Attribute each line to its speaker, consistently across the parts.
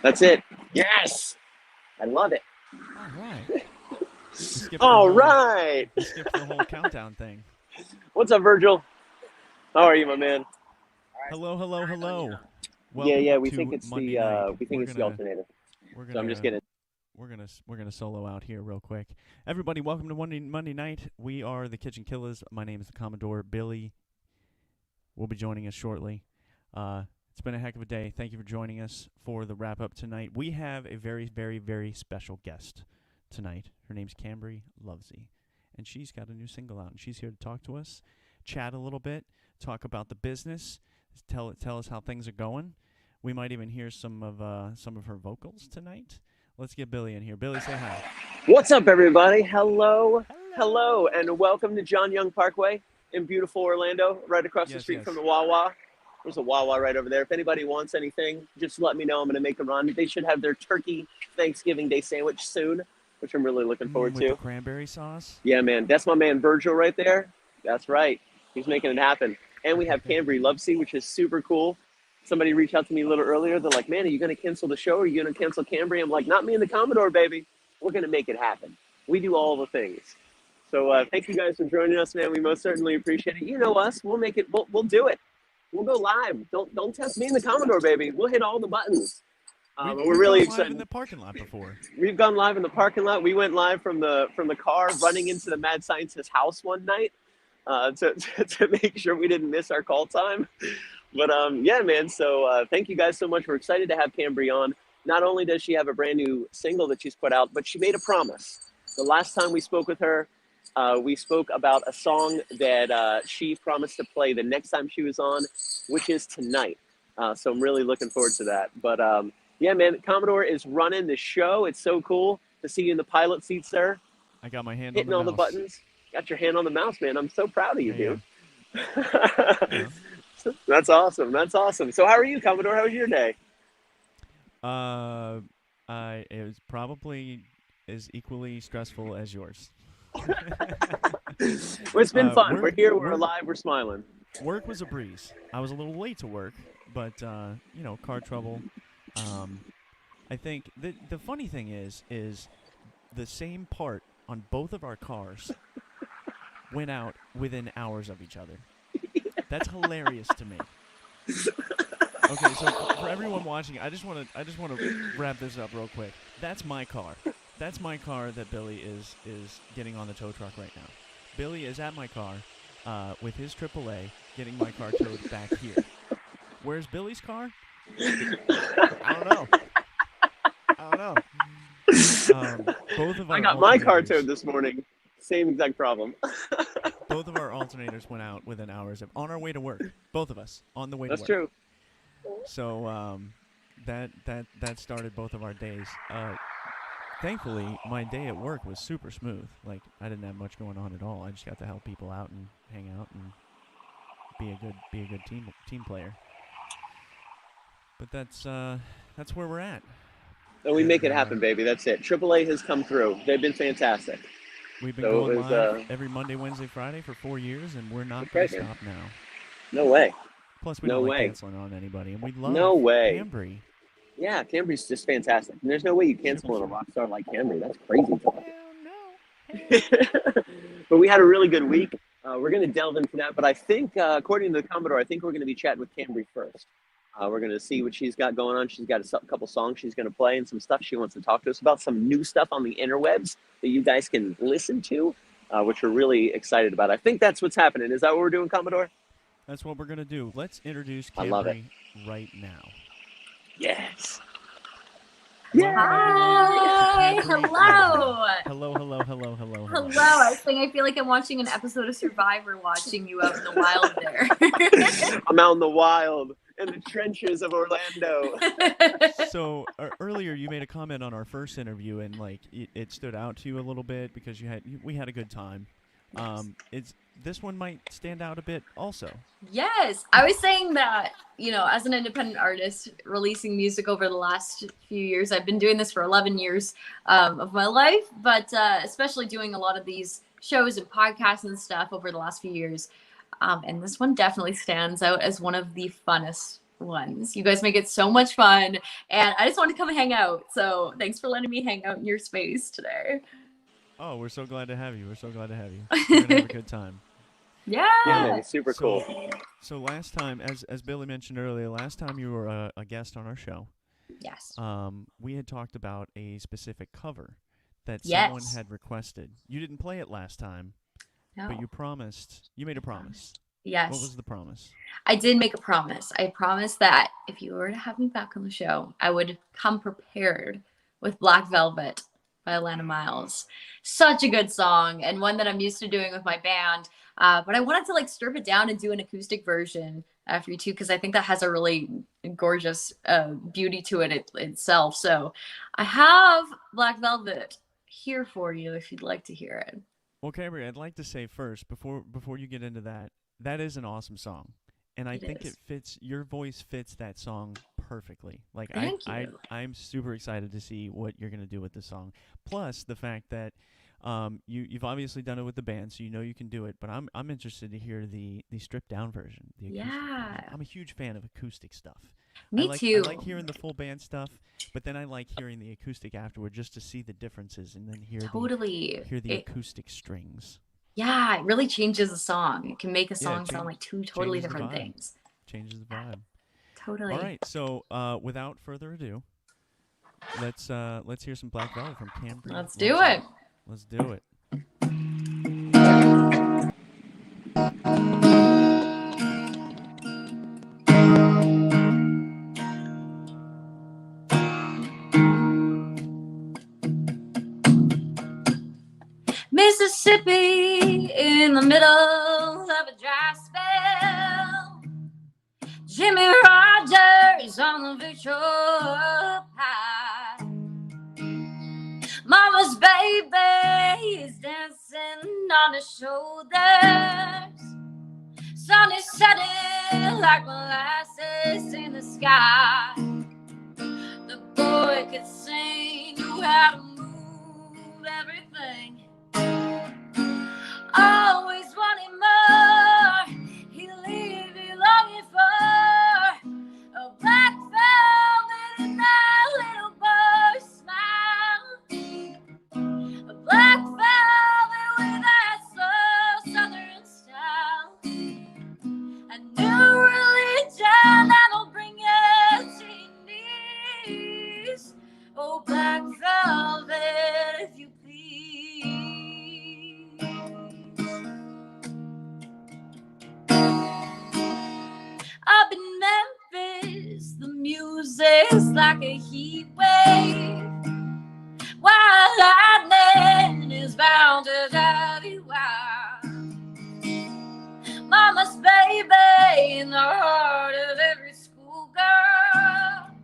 Speaker 1: That's it. Yes. I love it.
Speaker 2: All right.
Speaker 1: All right.
Speaker 2: You skipped the whole countdown thing.
Speaker 1: What's up, Virgil? How are you, my man?
Speaker 2: Hello, hello, hello.
Speaker 1: Yeah,
Speaker 2: Welcome
Speaker 1: yeah. We think
Speaker 2: to
Speaker 1: it's
Speaker 2: Monday night.
Speaker 1: the alternator.
Speaker 2: We're
Speaker 1: So I'm just
Speaker 2: gonna
Speaker 1: kidding.
Speaker 2: we're gonna solo out here real quick. Everybody, welcome to Monday night. We are the KitchenKillaz. My name is the Commodore. Billy will be joining us shortly. It's been a heck of a day. Thank you for joining us for the wrap up tonight. We have a very, very, very special guest tonight. Her name's Cambree, Lovesy, and she's got a new single out, and she's here to talk to us, chat a little bit, talk about the business, tell us how things are going. We might even hear some of her vocals tonight. Let's get Billy in here. Billy, say hi.
Speaker 1: What's up, everybody? Hello,
Speaker 2: Hello.
Speaker 1: and welcome to John Young Parkway in beautiful Orlando, right across the street from the Wawa. There's a Wawa right over there. If anybody wants anything, just let me know. I'm going to make a run. They should have their turkey Thanksgiving Day sandwich soon, which I'm really looking forward
Speaker 2: with
Speaker 1: to.
Speaker 2: The cranberry sauce?
Speaker 1: Yeah, man. That's my man Virgil right there. That's right. He's making it happen. And we have Cambree Lovesy, which is super cool. Somebody reached out to me a little earlier. They're like, man, are you going to cancel the show? Are you going to cancel Cambree? I'm like, not me and the Commodore, baby. We're going to make it happen. We do all the things. So thank you guys for joining us, man. We most certainly appreciate it. You know us. We'll make it. We'll do it. We'll go live. Don't test me and the Commodore, baby. We'll hit all the buttons. We're really excited.
Speaker 2: Live in the parking lot before.
Speaker 1: We've gone live in the parking lot. We went live from the car, running into the mad scientist's house one night to make sure we didn't miss our call time. But yeah, man. So thank you guys so much. We're excited to have Cambree on. Not only does she have a brand new single that she's put out, but she made a promise. The last time we spoke with her, we spoke about a song that she promised to play the next time she was on, which is tonight. So I'm really looking forward to that. But yeah, man, Commodore is running the show. It's so cool to see you in the pilot seat, sir.
Speaker 2: I got my hand
Speaker 1: hitting
Speaker 2: on
Speaker 1: all the buttons. Got your hand on the mouse, man. I'm so proud of you, dude.
Speaker 2: Yeah.
Speaker 1: That's awesome. That's awesome. So how are you, Commodore? How was your day?
Speaker 2: It was probably as equally stressful as yours.
Speaker 1: Well, it's been fun. We're here. We're alive. We're smiling.
Speaker 2: Work was a breeze. I was a little late to work, but car trouble. I think the funny thing is the same part on both of our cars went out within hours of each other. That's hilarious to me. Okay, so for everyone watching, I just want to wrap this up real quick. That's my car. That's my car that Billy is getting on the tow truck right now. Billy is at my car with his AAA getting my car towed back here. Where's Billy's car? I don't know. Both of our
Speaker 1: I got my car towed this morning. Same exact problem.
Speaker 2: Both of our alternators went out within hours on our way to work. Both of us on the way to work.
Speaker 1: That's true.
Speaker 2: So that started both of our days. Thankfully, my day at work was super smooth. Like, I didn't have much going on at all. I just got to help people out and hang out and be a good team player. But that's where we're at.
Speaker 1: And we make it happen, baby. That's it. AAA has come through. They've been fantastic.
Speaker 2: We've been going live every Monday, Wednesday, Friday for 4 years, and we're not going to stop now.
Speaker 1: No way.
Speaker 2: Plus, we don't like canceling on anybody, and we love Cambree.
Speaker 1: Yeah, Cambree's just fantastic. And there's no way you cancel on a rock star like Cambree. That's crazy. No. But we had a really good week. We're going to delve into that. But I think, according to the Commodore, I think we're going to be chatting with Cambree first. We're going to see what she's got going on. She's got a couple songs she's going to play and some stuff she wants to talk to us about, some new stuff on the interwebs that you guys can listen to, which we're really excited about. I think that's what's happening. Is that what we're doing, Commodore?
Speaker 2: That's what we're going to do. Let's introduce Cambree right now.
Speaker 1: Yes.
Speaker 3: Yeah. Hi. Hello.
Speaker 2: Hello.
Speaker 3: Hello. I was saying I feel like I'm watching an episode of Survivor watching you out in the wild there.
Speaker 1: I'm out in the wild. In the trenches of Orlando.
Speaker 2: So earlier you made a comment on our first interview, and like it stood out to you a little bit because we had a good time. This one might stand out a bit also.
Speaker 3: Yes, I was saying that, as an independent artist releasing music over the last few years, I've been doing this for 11 years of my life, but especially doing a lot of these shows and podcasts and stuff over the last few years. And this one definitely stands out as one of the funnest ones. You guys make it so much fun, and I just want to come hang out. So thanks for letting me hang out in your space today.
Speaker 2: Oh, we're so glad to have you. We're so glad to have you. We're gonna have a good time.
Speaker 3: Yeah.
Speaker 1: man, it's super cool.
Speaker 2: So last time, as Billy mentioned earlier, last time you were a guest on our show,
Speaker 3: Yes.
Speaker 2: we had talked about a specific cover that
Speaker 3: Yes.
Speaker 2: someone had requested. You didn't play it last time,
Speaker 3: No.
Speaker 2: but you made a promise.
Speaker 3: Yes.
Speaker 2: What was the promise?
Speaker 3: I did make a promise. I promised that if you were to have me back on the show, I would come prepared with Black Velvet by Alana Miles. Such a good song, and one that I'm used to doing with my band. But I wanted to like strip it down and do an acoustic version for you too, because I think that has a really gorgeous beauty to it itself. So I have Black Velvet here for you if you'd like to hear it.
Speaker 2: Well, Cambree, I'd like to say first, before you get into that, that is an awesome song. And I think it fits, your voice fits that song perfectly. Like,
Speaker 3: Thank you.
Speaker 2: I'm super excited to see what you're going to do with the song. Plus, the fact that you've obviously done it with the band, so you know you can do it. But I'm interested to hear the stripped down version. The acoustic version. I'm a huge fan of acoustic stuff.
Speaker 3: Me too.
Speaker 2: I like hearing the full band stuff, but then I like hearing the acoustic afterward just to see the differences and then hear the acoustic strings.
Speaker 3: Yeah, it really changes a song. It can make a song sound like two totally different things.
Speaker 2: Changes the vibe.
Speaker 3: Totally.
Speaker 2: All right, so without further ado, let's hear some Black Velvet from Cambree.
Speaker 3: Let's do it.
Speaker 2: Let's do it.
Speaker 3: Mississippi in the middle of a dry spell. Jimmy Rogers on the Victoria Pie. Mama's baby is dancing on his shoulders. Sun is setting like molasses in the sky. The boy could sing, knew how to move everything. Always wanting more, he leave you longing for a black velvet in that little boy's smile. A black velvet with that slow southern style. A new religion that'll bring you to your knees. Oh, black velvet, if you please. Up in Memphis, the music's like a heat wave. While lightning is bound to drive you wild. Mama's baby in the heart of every schoolgirl.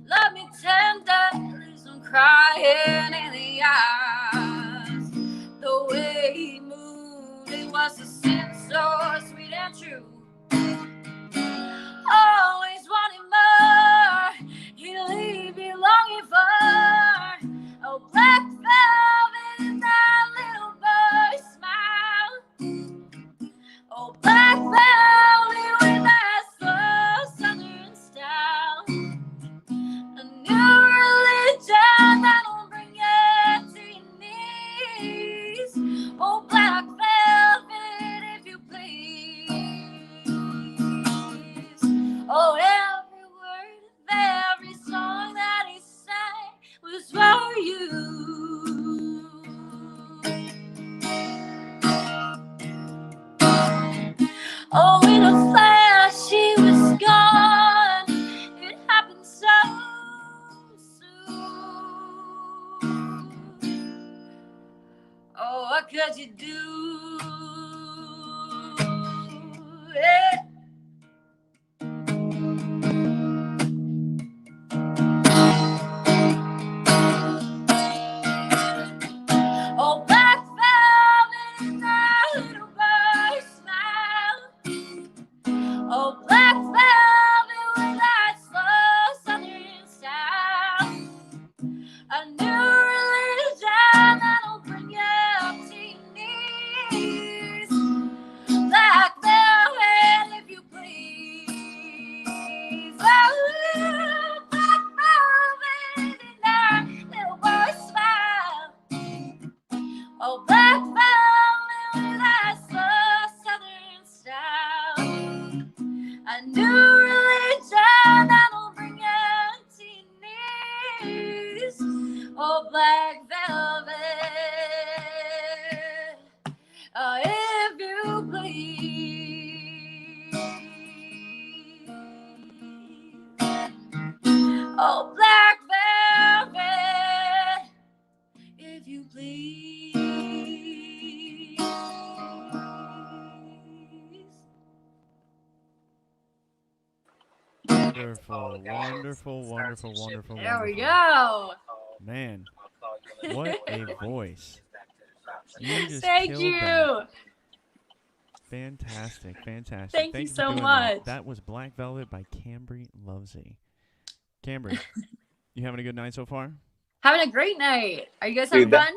Speaker 3: Love me tender, there's no crying in the eyes. The way he moved, it was a sin so sweet and true. Always wanting more, he'll leave you longing for. Oh, black velvet in that little boy's smile. Oh, black velvet with that slow southern style. A new religion that'll bring you to your knees. Oh, black velvet, if you please. Oh, every word of every song that he sang was for you. Oh, in a flash, he was gone. It happened so soon. Oh, what could you do? Yeah. Oh, black velvet in that little boy's smile. Oh, black velvet with that slow southern style. A new religion that'll bring you up to your Oh, black velvet, if you please.
Speaker 2: Wonderful, wonderful, wonderful, wonderful,
Speaker 3: There we
Speaker 2: wonderful.
Speaker 3: go.
Speaker 2: Man, what a voice. You just
Speaker 3: Thank
Speaker 2: killed
Speaker 3: you.
Speaker 2: that. Fantastic, fantastic.
Speaker 3: Thank you
Speaker 2: for
Speaker 3: so
Speaker 2: doing
Speaker 3: much.
Speaker 2: That was Black Velvet by Cambree Lovesy. Cambree, you having a good night so far?
Speaker 3: Having a great night. Are you guys having
Speaker 1: Dude,
Speaker 3: fun?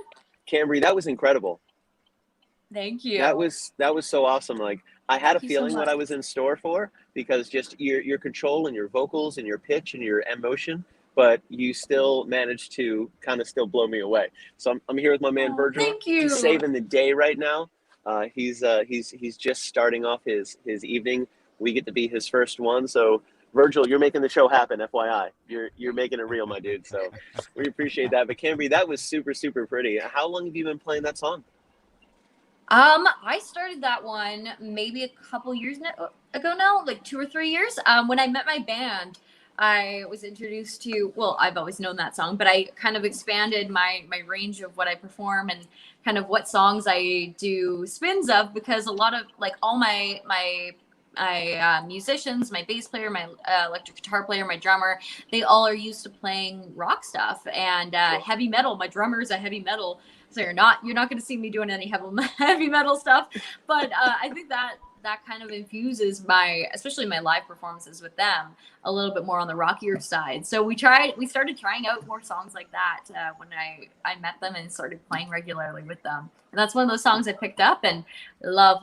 Speaker 1: Cambree, that was incredible.
Speaker 3: Thank you.
Speaker 1: That was so awesome. Like, I had a
Speaker 3: Thank you so
Speaker 1: feeling what
Speaker 3: much.
Speaker 1: I was in store for, because just your control and your vocals and your pitch and your emotion, but you still managed to kind of still blow me away. So I'm here with my man Virgil.
Speaker 3: Thank you.
Speaker 1: He's saving the day right now. He's just starting off his evening. We get to be his first one. So Virgil, you're making the show happen. FYI, you're making it real, my dude. So we appreciate that. But Cambree, that was super, super pretty. How long have you been playing that song?
Speaker 3: I started that one maybe a couple years ago now, like 2 or 3 years. When I met my band, I was introduced to, well, I've always known that song, but I kind of expanded my range of what I perform and kind of what songs I do spins of, because a lot of, like, all my musicians, my bass player, my electric guitar player, my drummer, they all are used to playing rock stuff and heavy metal. My drummer is a heavy metal, so you're not going to see me doing any heavy metal stuff. But I think that kind of infuses especially my live performances with them a little bit more on the rockier side. So we started trying out more songs like that when I met them and started playing regularly with them. And that's one of those songs I picked up and love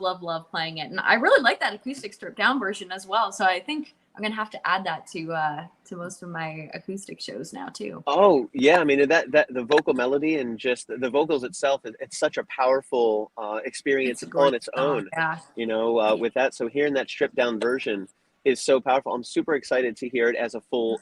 Speaker 3: playing it. And I really like that acoustic stripped down version as well. So I think I'm gonna have to add that to most of my acoustic shows now too.
Speaker 1: Oh yeah, I mean that the vocal melody and just the vocals itself, it's such a powerful experience on its own.
Speaker 3: Yeah.
Speaker 1: You know, with that. So hearing that stripped down version is so powerful. I'm super excited to hear it as a full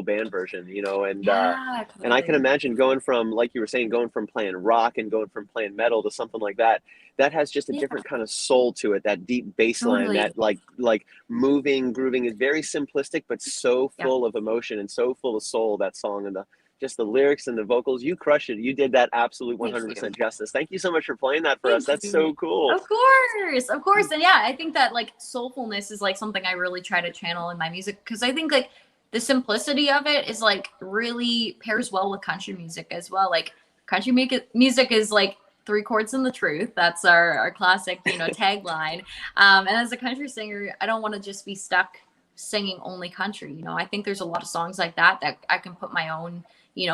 Speaker 1: band version. You know, and
Speaker 3: Yeah,
Speaker 1: and I can imagine going from, like you were saying, going from playing rock and going from playing metal to something like that. That has just a different kind of soul to it. That deep bass line,
Speaker 3: Totally.
Speaker 1: that like moving, grooving, is very simplistic, but so full of emotion and so full of soul. That song and just the lyrics and the vocals, you crushed it. You did that absolute 100% justice. Thank you so much for playing that for us. That's so cool.
Speaker 3: Of course. And yeah, I think that, like, soulfulness is like something I really try to channel in my music, because I think, like, the simplicity of it is, like, really pairs well with country music as well. Like, country music is like 3 chords and the truth. That's our classic, tagline. And as a country singer, I don't want to just be stuck singing only country. I think there's a lot of songs like that I can put my own,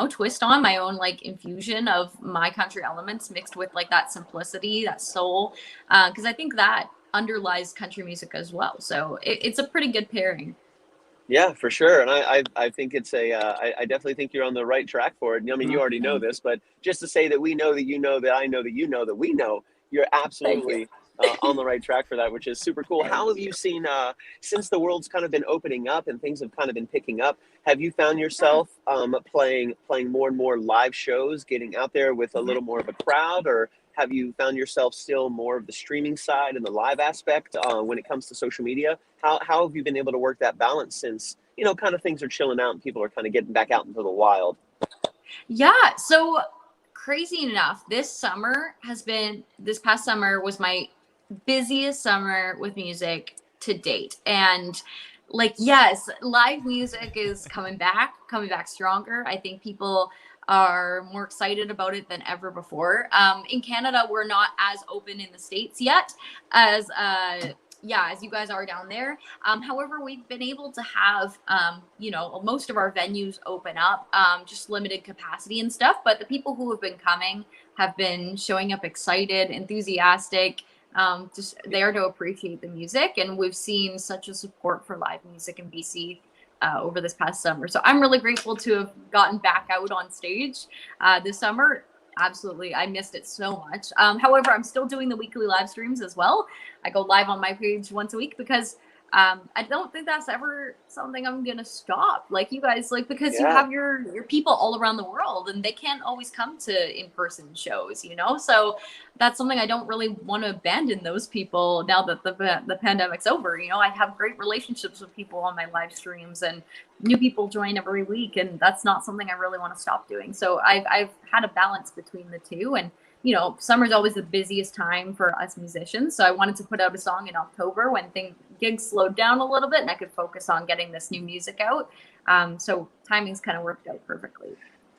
Speaker 3: twist on, my own, like, infusion of my country elements mixed with, like, that simplicity, that soul. Because I think that underlies country music as well. So it's a pretty good pairing.
Speaker 1: Yeah, for sure. And I think it's I definitely think you're on the right track for it. I mean, you already know this, but just to say that we know that you know that I know that you know that we know, you're absolutely on the right track for that, which is super cool. How have you seen, since the world's kind of been opening up and things have kind of been picking up, have you found yourself playing more and more live shows, getting out there with a little more of a crowd, or have you found yourself still more of the streaming side and the live aspect when it comes to social media? How have you been able to work that balance since, kind of things are chilling out and people are kind of getting back out into the wild?
Speaker 3: Yeah. So crazy enough, this past summer was my busiest summer with music to date. And, like, yes, live music is coming back stronger. I think people are more excited about it than ever before. In Canada, we're not as open in the States yet as you guys are down there. However, we've been able to have, most of our venues open up, just limited capacity and stuff. But the people who have been coming have been showing up excited, enthusiastic, just there to appreciate the music. And we've seen such a support for live music in BC over this past summer. So I'm really grateful to have gotten back out on stage this summer. Absolutely. I missed it so much. However, I'm still doing the weekly live streams as well. I go live on my page once a week because I don't think that's ever something I'm gonna stop. Like you guys, like because you
Speaker 1: Yeah.
Speaker 3: have your people all around the world, and they can't always come to in-person shows, you know. So that's something I don't really want to abandon those people now that the pandemic's over. You know, I have great relationships with people on my live streams, and new people join every week, and that's not something I really want to stop doing. So I've had a balance between the two, and you know, summer's always the busiest time for us musicians. So I wanted to put out a song in October when gigs slowed down a little bit, and I could focus on getting this new music out. So timing's kind of worked out perfectly.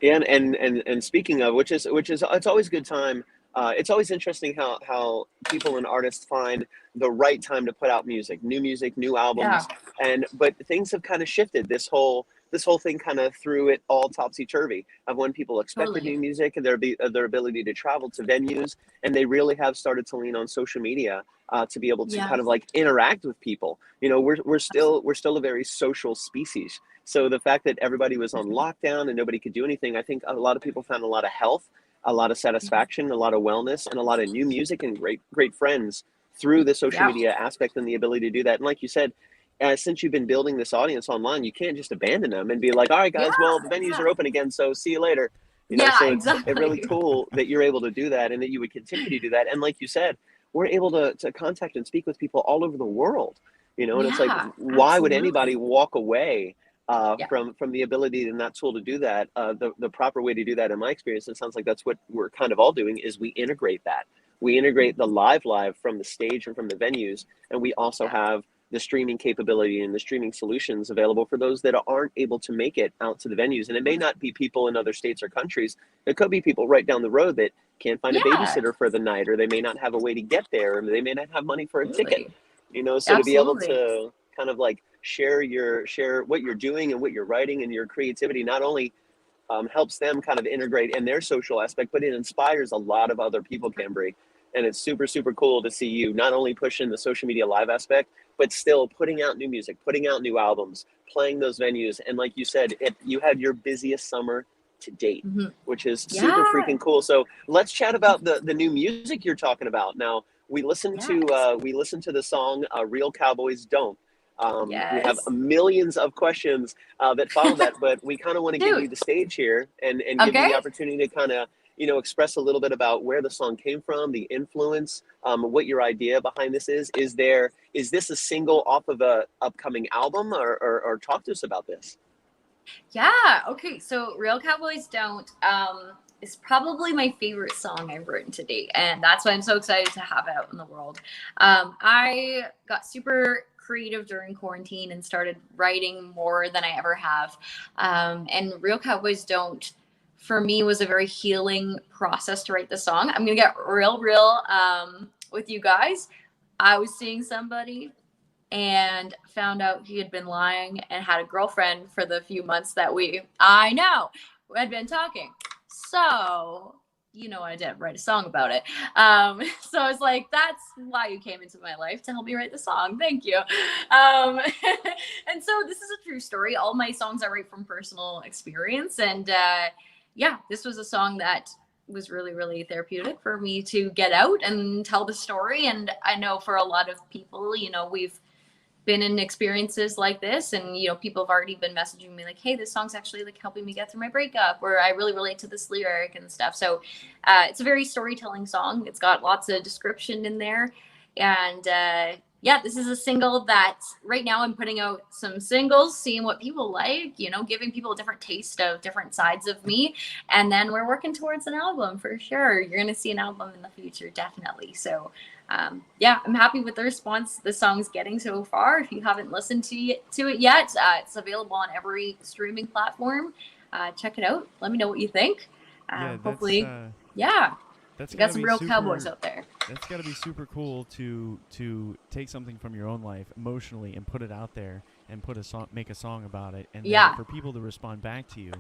Speaker 1: Yeah, and speaking of, which is it's always a good time. It's always interesting how people and artists find the right time to put out music, new albums, but things have kind of shifted. This whole thing kind of threw it all topsy-turvy of when people expected new music and their ability to travel to venues, and they really have started to lean on social media to be able to kind of like interact with people. You know, we're still a very social species. So the fact that everybody was on lockdown and nobody could do anything, I think a lot of people found a lot of health, a lot of satisfaction, a lot of wellness, and a lot of new music and great friends through the social media aspect and the ability to do that. And like you said, since you've been building this audience online, you can't just abandon them and be like, all right, guys, well, the venues are open again, so see you later. You know, so it's really cool that you're able to do that and that you would continue to do that. And like you said, we're able to contact and speak with people all over the world, you know, and it's like, why would anybody walk away from the ability and that tool to do that? The proper way to do that, in my experience, it sounds like that's what we're kind of all doing, is we integrate that. We integrate the live from the stage and from the venues, and we also have the streaming capability and the streaming solutions available for those that aren't able to make it out to the venues. And it may not be people in other states or countries. It could be people right down the road that can't find a babysitter for the night, or they may not have a way to get there, or they may not have money for a ticket, you know, so to be able to kind of like share what you're doing and what you're writing and your creativity not only helps them kind of integrate in their social aspect, but it inspires a lot of other people, Cambree. And it's super, super cool to see you not only pushing the social media live aspect, but still putting out new music, putting out new albums, playing those venues. And like you said, you had your busiest summer to date, which is super freaking cool. So let's chat about the new music you're talking about. Now, we listened to the song Real Cowboys Don't. We have millions of questions that follow that, but we kind of want to give you the stage here and give you the opportunity to kind of, you know, express a little bit about where the song came from, the influence, what your idea behind this is. Is this a single off of a upcoming album, or talk to us about this?
Speaker 3: Yeah. Okay. So Real Cowboys Don't is probably my favorite song I've written to date, and that's why I'm so excited to have it out in the world. I got super creative during quarantine and started writing more than I ever have. And Real Cowboys Don't, for me, was a very healing process to write the song. I'm gonna get real with you guys. I was seeing somebody and found out he had been lying and had a girlfriend for the few months that we had been talking. So, you know, I did write a song about it. So I was like, that's why you came into my life, to help me write the song. Thank you. And so this is a true story. All my songs I write from personal experience. And this was a song that was really, really therapeutic for me to get out and tell the story. And I know for a lot of people, you know, we've been in experiences like this, and you know, people have already been messaging me like, hey, this song's actually like helping me get through my breakup, or I really relate to this lyric and stuff. So it's a very storytelling song. It's got lots of description in there. And this is a single that right now I'm putting out some singles, seeing what people like, you know, giving people a different taste of different sides of me. And then we're working towards an album for sure. You're going to see an album in the future, definitely. So I'm happy with the response the song's getting so far. If you haven't listened to it yet, it's available on every streaming platform. Check it out. Let me know what you think. Hopefully,
Speaker 2: that's
Speaker 3: got some real cowboys out there.
Speaker 2: That's got to be super cool to take something from your own life emotionally and put it out there and make a song about it, and then for people to respond back to you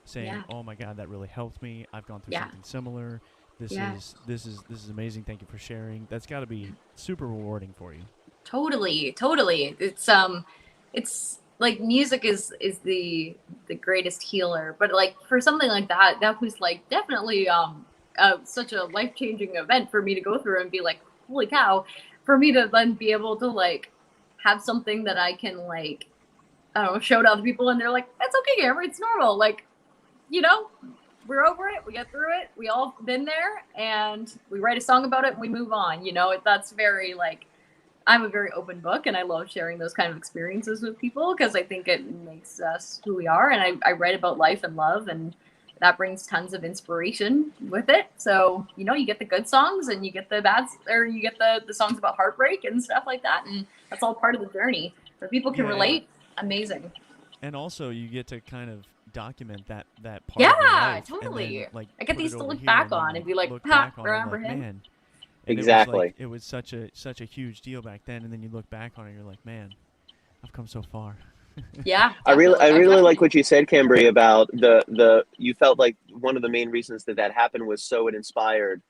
Speaker 2: saying, "Oh my God, that really helped me. I've gone through something similar. This is amazing. Thank you for sharing." That's got to be super rewarding for you. Totally.
Speaker 3: It's like music is the greatest healer, but like for something like that was like definitely such a life-changing event for me to go through and be like, holy cow, for me to then be able to like have something that I can like, I don't know, show to other people, and they're like, "That's okay, Cambree. It's normal. Like, you know, we're over it. We get through it. We all been there, and we write a song about it, and we move on." You know, that's very like, I'm a very open book, and I love sharing those kind of experiences with people because I think it makes us who we are. And I write about life and love, and that brings tons of inspiration with it. So, you know, you get the good songs and you get the bad, or you get the songs about heartbreak and stuff like that. And that's all part of the journey. If people can relate, amazing.
Speaker 2: And also you get to kind of document that part
Speaker 3: yeah,
Speaker 2: of your life.
Speaker 3: totally.
Speaker 2: And then, like,
Speaker 3: I get
Speaker 2: put
Speaker 3: these
Speaker 2: it
Speaker 3: to
Speaker 2: over
Speaker 3: look
Speaker 2: here
Speaker 3: back
Speaker 2: then
Speaker 3: on and be like,
Speaker 2: look
Speaker 3: ha,
Speaker 2: back on it
Speaker 3: remember
Speaker 2: like,
Speaker 3: him?
Speaker 2: man. And
Speaker 1: Exactly.
Speaker 2: It was such a huge deal back then, and then you look back on it, and you're like, man, I've come so far.
Speaker 3: Yeah,
Speaker 1: I really
Speaker 3: definitely.
Speaker 1: like what you said, Cambree, about the you felt like one of the main reasons that happened was so it inspired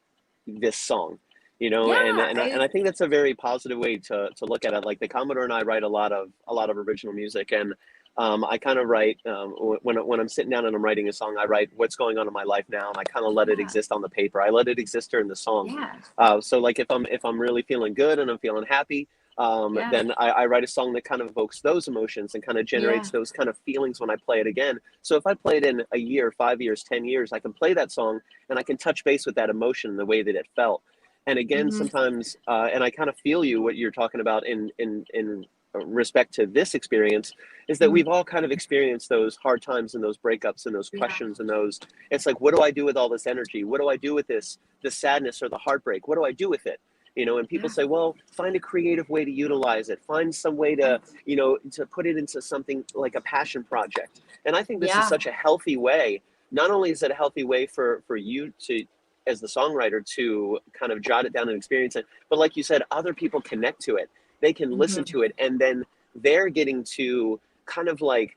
Speaker 1: this song, you know.
Speaker 3: Yeah,
Speaker 1: And I think that's a very positive way to look at it. Like the Commodore and I write a lot of original music, and I kind of write when I'm sitting down and I'm writing a song, I write what's going on in my life now, and I kind of let it exist on the paper. I let it exist during the song.
Speaker 3: Yeah.
Speaker 1: So like if I'm really feeling good and I'm feeling happy, then I write a song that kind of evokes those emotions and kind of generates those kind of feelings when I play it again. So if I play it in a year, 5 years, 10 years, I can play that song and I can touch base with that emotion in the way that it felt. And again, sometimes, and I kind of feel you, what you're talking about in respect to this experience, is that we've all kind of experienced those hard times and those breakups and those questions and those, it's like, what do I do with all this energy? What do I do with this sadness or the heartbreak? What do I do with it? You know, and people say, well, find a creative way to utilize it. Find some way to, you know, to put it into something like a passion project. And I think this is such a healthy way. Not only is it a healthy way for you to, as the songwriter, to kind of jot it down and experience it, but like you said, other people connect to it. They can listen to it, and then they're getting to kind of like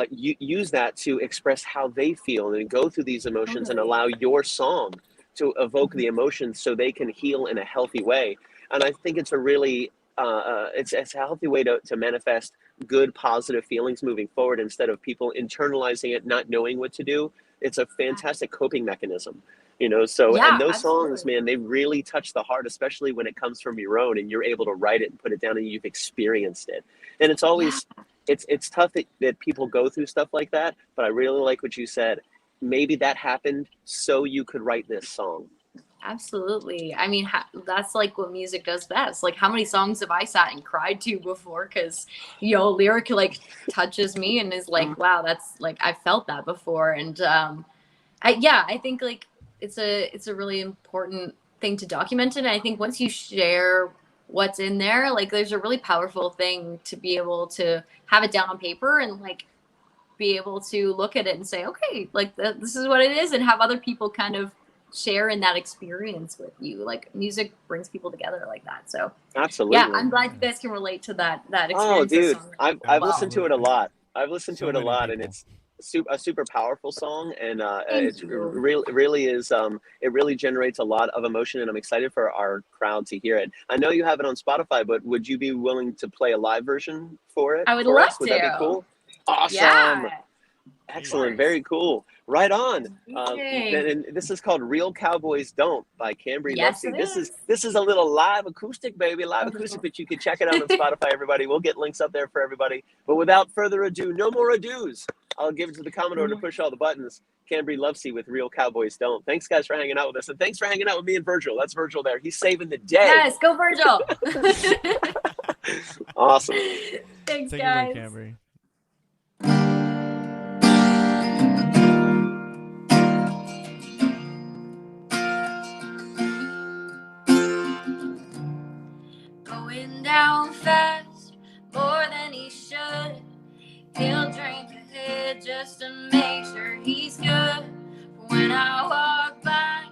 Speaker 1: use that to express how they feel and go through these emotions and allow your song to evoke the emotions so they can heal in a healthy way. And I think it's a really, it's a healthy way to manifest good, positive feelings moving forward instead of people internalizing it, not knowing what to do. It's a fantastic coping mechanism, you know? So, and those songs, man, they really touch the heart, especially when it comes from your own and you're able to write it and put it down and you've experienced it. And it's always, it's tough that people go through stuff like that, but I really like what you said. Maybe that happened so you could write this song.
Speaker 3: Absolutely. I mean, that's like what music does best. Like, how many songs have I sat and cried to before? Because, you know, lyric like touches me and is like, wow, that's like, I felt that before. And I think like it's a really important thing to document it. And I think once you share what's in there, like there's a really powerful thing to be able to have it down on paper and like be able to look at it and say, okay, like this is what it is, and have other people kind of share in that experience with you. Like music brings people together like that. So
Speaker 1: absolutely,
Speaker 3: yeah, I'm glad you guys can relate to that experience.
Speaker 1: Oh, dude, I've
Speaker 2: Wow.
Speaker 1: listened to it a lot. I've listened
Speaker 2: So
Speaker 1: to it a
Speaker 2: many
Speaker 1: lot,
Speaker 2: people.
Speaker 1: and it's a super powerful song, and
Speaker 3: Thank
Speaker 1: it
Speaker 3: you.
Speaker 1: really is. It really generates a lot of emotion, and I'm excited for our crowd to hear it. I know you have it on Spotify, but would you be willing to play a live version for it?
Speaker 3: I would
Speaker 1: for
Speaker 3: love
Speaker 1: us? Would
Speaker 3: to.
Speaker 1: that be cool? Awesome.
Speaker 3: Yeah.
Speaker 1: Excellent. Very cool. Right on.
Speaker 3: Okay.
Speaker 1: And this is called Real Cowboys Don't by Cambree
Speaker 3: Yes,
Speaker 1: Lovesy.
Speaker 3: it is.
Speaker 1: This is a little live acoustic, baby. Live acoustic, but you can check it out on Spotify, everybody. We'll get links up there for everybody. But without further ado, no more ados. I'll give it to the Commodore to push all the buttons. Cambree Lovesy with Real Cowboys Don't. Thanks, guys, for hanging out with us. And thanks for hanging out with me and Virgil. That's Virgil there. He's saving the day.
Speaker 3: Yes, go Virgil.
Speaker 1: Awesome.
Speaker 3: Thanks,
Speaker 2: Take
Speaker 3: guys.
Speaker 2: it away, Cambree.
Speaker 3: Going down fast, more than he should. He'll drink ahead just to make sure he's good. When I walk by,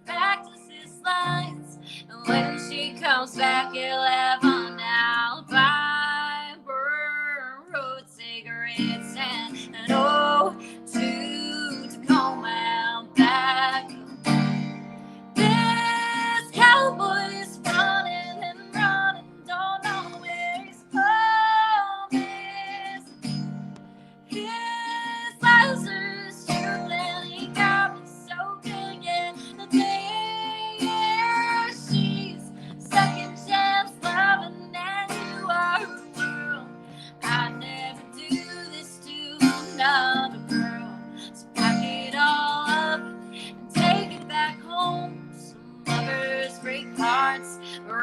Speaker 3: practice his lines. And when she comes back, he'll have an alibi. Burn road cigarettes and an O2 Tacoma out back. This cowboy is running and running, don't know where he's going. His Lazarus truth, and he got me so good, yeah. The day she's second chance life.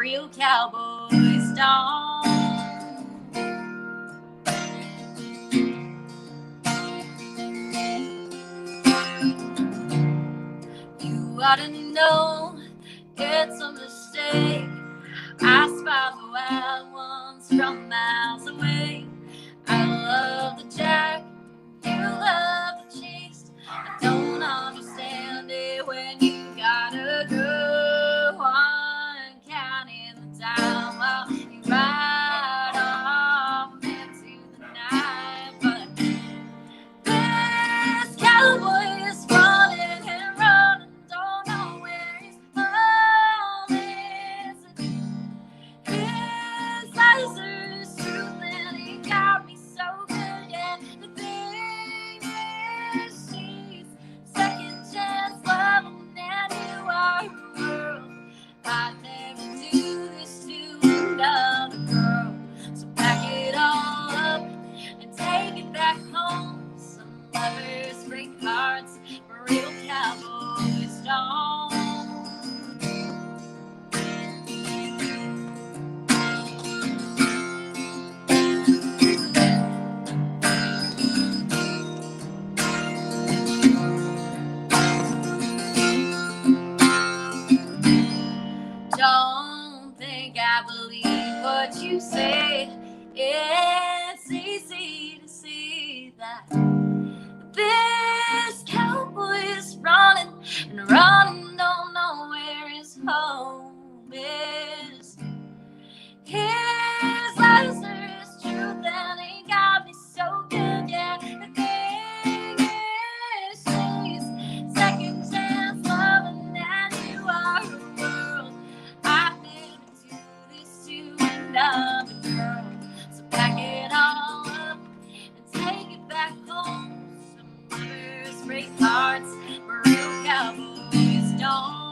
Speaker 3: real cowboys don't. You ought to know it's a mistake. I spy the wild ones from miles away. I love the jack, you love the chase. I don't understand it when you gotta go on counting the time while you ride off into the night. But this cowboy is running and running, don't know where he's going. His eyes are truth and he got me so good. Yeah, the thing is, she's second chance love, and you are her world. I'd never do this to another girl. So pack it all up and take it back home. Some lovers break hearts, but real cowboys don't. Don't think I believe what you say. It's easy to see that this cowboy is running and running, don't know where his home is. His eyes are his truth and he got me so good. Yeah, the thing is, she's second chance loving, and you are her world. I never do this to another girl. So pack it all up and take it back home. Some lovers break hearts, but real cowboys don't.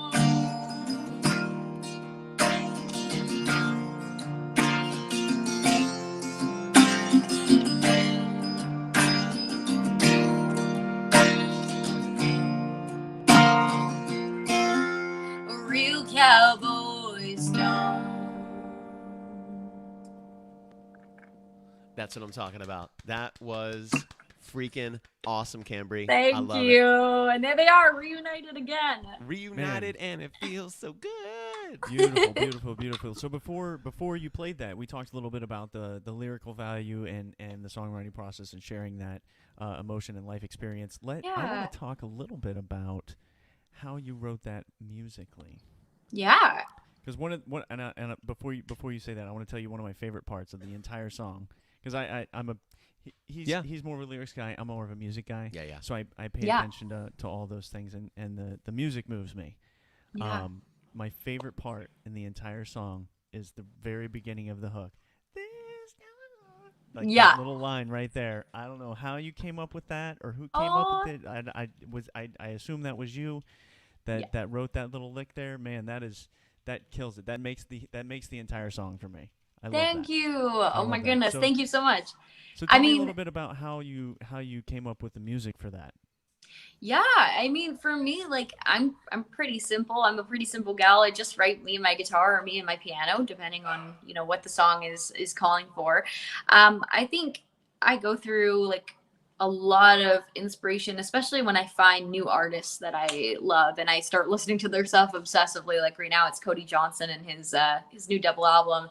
Speaker 3: Real cowboys don't.
Speaker 4: That's what I'm talking about. That was freaking awesome, Cambree. I
Speaker 3: Thank
Speaker 4: love
Speaker 3: you.
Speaker 4: it.
Speaker 3: And there they are, reunited again.
Speaker 4: Reunited, and it feels so good.
Speaker 2: Beautiful, beautiful, beautiful. So before you played that, we talked a little bit about the lyrical value and the songwriting process and sharing that emotion and life experience. I
Speaker 3: Yeah.
Speaker 2: want to talk a little bit about how you wrote that musically.
Speaker 3: Yeah.
Speaker 2: Because before you say that, I want to tell you one of my favorite parts of the entire song. Because he's more of a lyrics guy. I'm more of a music guy.
Speaker 4: Yeah.
Speaker 2: So I pay
Speaker 3: Yeah.
Speaker 2: attention to all those things, and the music moves me.
Speaker 3: Yeah.
Speaker 2: My favorite part in the entire song is the very beginning of the hook. Like
Speaker 3: Yeah.
Speaker 2: that little line right there. I don't know how you came up with that or who came up with it. I assume that was you that wrote that little lick there. Man, that kills it. That makes the entire song for me. I love
Speaker 3: Thank
Speaker 2: that.
Speaker 3: you.
Speaker 2: I
Speaker 3: Oh
Speaker 2: love
Speaker 3: my
Speaker 2: that.
Speaker 3: goodness.
Speaker 2: So-
Speaker 3: Thank you so much.
Speaker 2: So
Speaker 3: I
Speaker 2: tell me a
Speaker 3: mean-
Speaker 2: little bit about how you came up with the music for that.
Speaker 3: Yeah, I mean, for me, like I'm pretty simple. I'm a pretty simple gal. I just write me and my guitar or me and my piano, depending on what the song is calling for. I think I go through like a lot of inspiration, especially when I find new artists that I love and I start listening to their stuff obsessively. Like right now, it's Cody Johnson and his new double album.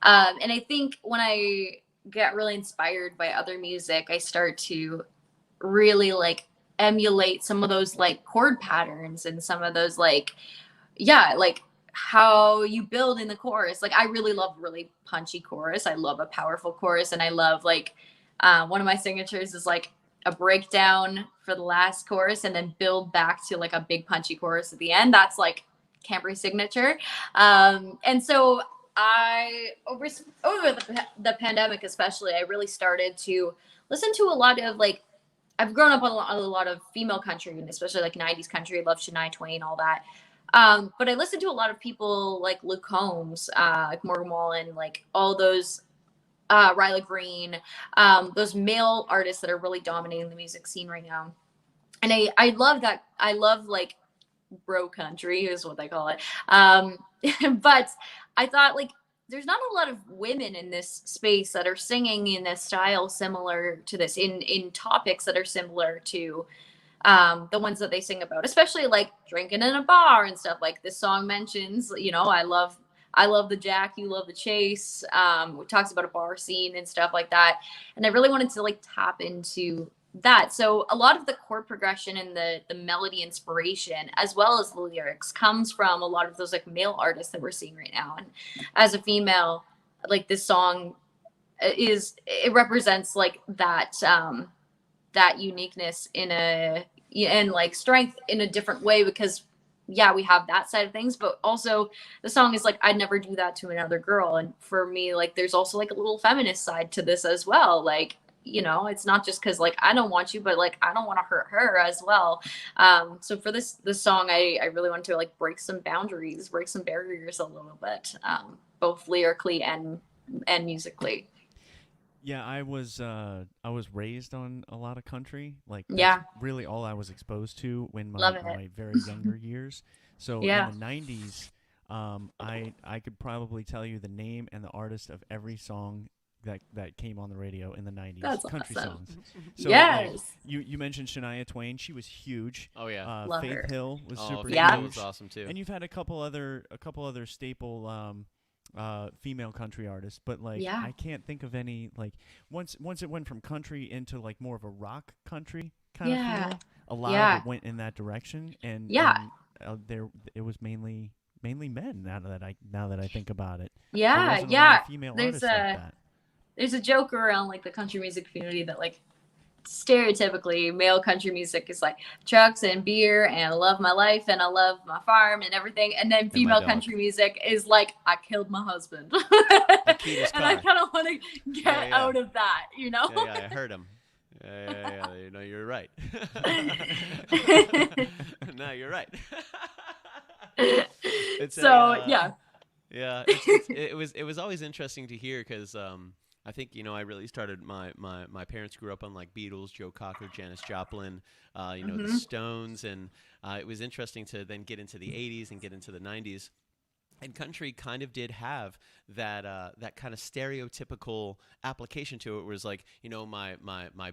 Speaker 3: And I think when I get really inspired by other music, I start to really like emulate some of those like chord patterns and some of those like how you build in the chorus. Like I really love really punchy chorus. I love a powerful chorus, and I love like one of my signatures is like a breakdown for the last chorus and then build back to like a big punchy chorus at the end. That's like Cambree signature. And so I over the pandemic especially, I really started to listen to a lot of like I've grown up on a lot of female country, and especially like 90s country. I love Shania Twain, all that. But I listened to a lot of people like Luke Combs, like Morgan Wallen, like all those Riley Green, those male artists that are really dominating the music scene right now. And I love that. I love like bro country is what they call it. But I thought like there's not a lot of women in this space that are singing in a style similar to this, in topics that are similar to the ones that they sing about, especially like drinking in a bar and stuff. Like this song mentions, you know, I love the Jack, you love the chase. It talks about a bar scene and stuff like that. And I really wanted to like tap into that. So a lot of the chord progression and the melody inspiration, as well as the lyrics, comes from a lot of those like male artists that we're seeing right now. And as a female, like this song it represents like that uniqueness and like strength in a different way, because yeah, we have that side of things, but also the song is like, I'd never do that to another girl. And for me, like there's also like a little feminist side to this as well. Like, you know, it's not just because like I don't want you, but like I don't want to hurt her as well. So for this song, I really wanted to like break some boundaries, break some barriers a little bit, both lyrically and musically.
Speaker 2: Yeah, I was raised on a lot of country. Like
Speaker 3: Yeah,
Speaker 2: that's really all I was exposed to when
Speaker 3: love it.
Speaker 2: my very younger years. So
Speaker 3: Yeah.
Speaker 2: in the 90s, I could probably tell you the name and the artist of every song that came on the radio in the 90s.
Speaker 3: That's
Speaker 2: country
Speaker 3: awesome.
Speaker 2: songs. So
Speaker 3: Yes.
Speaker 2: like, you mentioned Shania Twain. She was huge.
Speaker 4: Oh yeah.
Speaker 3: Love
Speaker 2: Faith
Speaker 3: her.
Speaker 2: Hill was super
Speaker 4: Faith
Speaker 3: Yeah.
Speaker 4: Hill
Speaker 2: huge.
Speaker 4: was awesome too.
Speaker 2: And you've had a couple other staple female country artists, but like
Speaker 3: Yeah.
Speaker 2: I can't think of any. Like once it went from country into like more of a rock country kind
Speaker 3: Yeah.
Speaker 2: of feel, a lot
Speaker 3: Yeah.
Speaker 2: of it went in that direction, and
Speaker 3: Yeah.
Speaker 2: there it was mainly men. Now that I think about it, there
Speaker 3: Yeah,
Speaker 2: wasn't a lot
Speaker 3: yeah.
Speaker 2: of female
Speaker 3: There's
Speaker 2: artists like that.
Speaker 3: There's a joke around like the country music community that like stereotypically male country music is like trucks and beer and I love my life and I love my farm and everything, and then
Speaker 4: my
Speaker 3: female
Speaker 4: dog.
Speaker 3: country music is like I killed my husband.
Speaker 4: keyed his
Speaker 3: And I
Speaker 4: car.
Speaker 3: kind of want to get
Speaker 4: Yeah.
Speaker 3: out of that, you know.
Speaker 4: Yeah, I heard him. Yeah. You know, you're right. No, you're right. It's
Speaker 3: So yeah.
Speaker 4: Yeah, it was always interesting to hear because I think, you know, I really started my parents grew up on like Beatles, Joe Cocker, Janis Joplin, you know, the Stones, and it was interesting to then get into the 80s and get into the 90s. And country kind of did have that kind of stereotypical application to it, where it was like, you know, my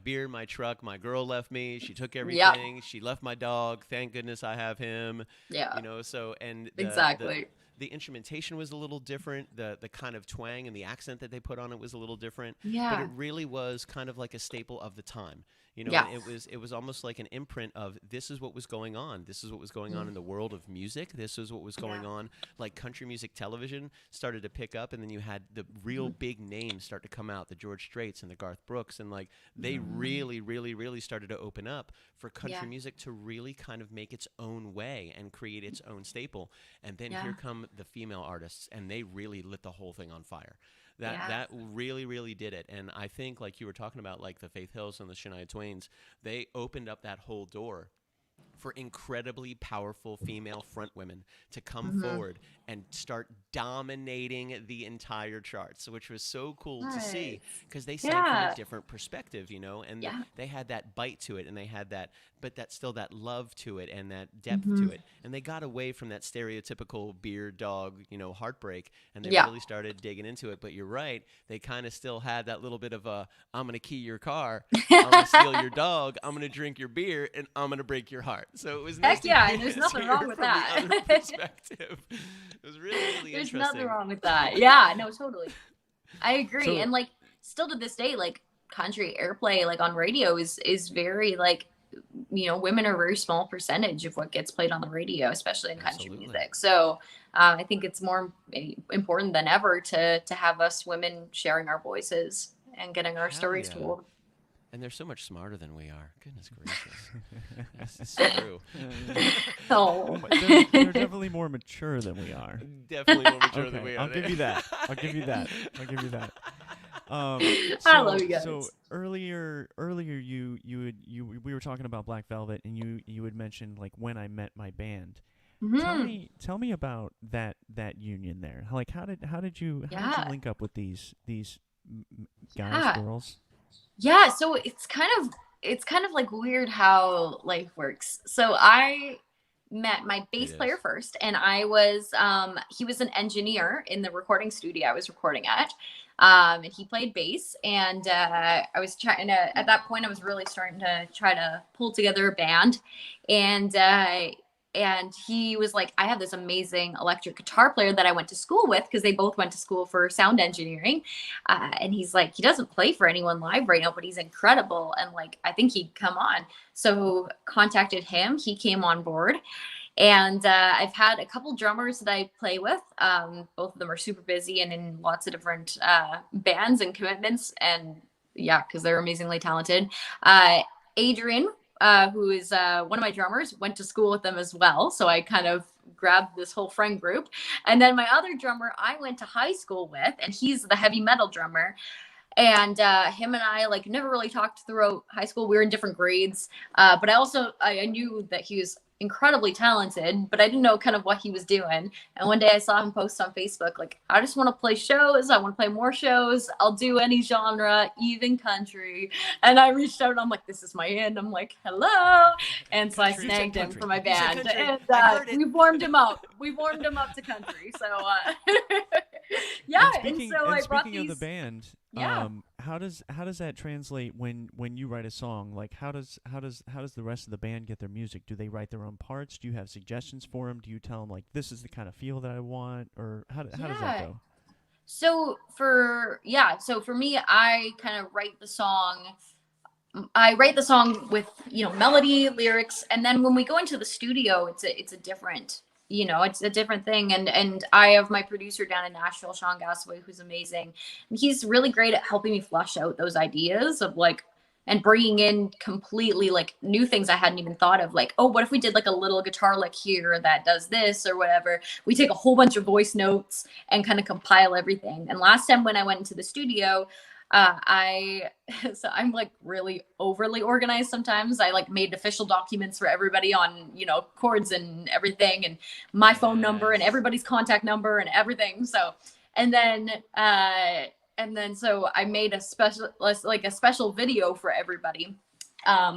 Speaker 4: beer, my truck, my girl left me, she took everything, she left my dog, thank goodness I have him.
Speaker 3: Yeah.
Speaker 4: You know, so and
Speaker 3: Exactly.
Speaker 4: the instrumentation was a little different. The kind of twang and the accent that they put on it was a little different.
Speaker 3: Yeah.
Speaker 4: But it really was kind of like a staple of the time. You know,
Speaker 3: Yeah.
Speaker 4: it was almost like an imprint of this is what was going on. This is what was going on in the world of music. This is what was going on. Like country music television started to pick up, and then you had the real big names start to come out, the George Straits and the Garth Brooks, and like they really, really, really started to open up for country music to really kind of make its own way and create its own staple. And then here come the female artists, and they really lit the whole thing on fire. That really, really did it. And I think, like you were talking about, like the Faith Hills and the Shania Twains, they opened up that whole door for incredibly powerful female front women to come forward and start dominating the entire charts, which was so cool to see because they sang from a different perspective, you know, and they had that bite to it, and they had that, but that still that love to it and that depth to it, and they got away from that stereotypical beer dog, you know, heartbreak, and they really started digging into it. But you're right, they kind of still had that little bit of a, I'm gonna key your car, I'm gonna steal your dog, I'm gonna drink your beer, and I'm gonna break your heart. So it was nice
Speaker 3: Heck yeah,
Speaker 4: to
Speaker 3: and there's
Speaker 4: hear
Speaker 3: nothing wrong with
Speaker 4: from
Speaker 3: that.
Speaker 4: the other perspective. It was really, really
Speaker 3: There's
Speaker 4: interesting.
Speaker 3: nothing wrong with that. Yeah, no, totally. I agree.
Speaker 2: So-
Speaker 3: and like still to this day, like country airplay like on radio is very like, you know, women are a very small percentage of what gets played on the radio, especially in country
Speaker 4: Absolutely.
Speaker 3: music. So I think it's more important than ever to have us women sharing our voices and getting our
Speaker 4: Hell
Speaker 3: stories
Speaker 4: yeah.
Speaker 3: told.
Speaker 4: And they're so much smarter than we are. Goodness gracious. This is true.
Speaker 3: Oh.
Speaker 2: They're definitely more mature than we are.
Speaker 4: Definitely more mature than
Speaker 2: Okay,
Speaker 4: we are.
Speaker 2: I'll give you that. I'll give you that.
Speaker 3: I love you guys.
Speaker 2: So earlier we were talking about Black Velvet, and you had mentioned like when I met my band. Tell me about that union there. Like how did you link up with these guys, girls?
Speaker 3: Yeah, so it's kind of like weird how life works. So I met my
Speaker 4: It
Speaker 3: bass
Speaker 4: is.
Speaker 3: player first, and I was he was an engineer in the recording studio I was recording at. And he played bass, and I was trying to, at that point I was really starting to try to pull together a band, and he was like, I have this amazing electric guitar player that I went to school with, because they both went to school for sound engineering. And he's like, he doesn't play for anyone live right now, but he's incredible. And like, I think he'd come on. So contacted him. He came on board. And I've had a couple drummers that I play with. Both of them are super busy and in lots of different bands and commitments. And yeah, because they're amazingly talented. Adrian, who is one of my drummers, went to school with them as well. So I kind of grabbed this whole friend group. And then my other drummer, I went to high school with, and he's the heavy metal drummer. And him and I like never really talked throughout high school. We were in different grades. But I knew that he was incredibly talented, but I didn't know kind of what he was doing. And one day I saw him post on Facebook, like, I just want to play shows. I want to play more shows. I'll do any genre, even country. And I reached out and I'm like, this is my in. I'm like, hello. And so
Speaker 4: Country,
Speaker 3: I snagged him
Speaker 4: country.
Speaker 3: for my
Speaker 4: You said
Speaker 3: band.
Speaker 4: country.
Speaker 3: And
Speaker 4: I heard it.
Speaker 3: we warmed him up. We warmed him up to country. So yeah. And so I brought
Speaker 2: speaking
Speaker 3: these.
Speaker 2: of the band,
Speaker 3: Yeah.
Speaker 2: how does that translate when you write a song? Like, how does the rest of the band get their music? Do they write their own parts? Do you have suggestions for them? Do you tell them like, this is the kind of feel that I want, or how does that go?
Speaker 3: So for me, I kind of write the song. I write the song with, melody, lyrics, and then when we go into the studio, it's a different, it's a different thing. And I have my producer down in Nashville, Sean Gassaway, who's amazing. And he's really great at helping me flush out those ideas of like, and bringing in completely like new things I hadn't even thought of. Like, oh, what if we did like a little guitar lick here that does this or whatever? We take a whole bunch of voice notes and kind of compile everything. And last time when I went into the studio, so I'm like really overly organized sometimes. I like made official documents for everybody on, chords and everything, and my phone number and everybody's contact number and everything. So, and then so I made a special video for everybody.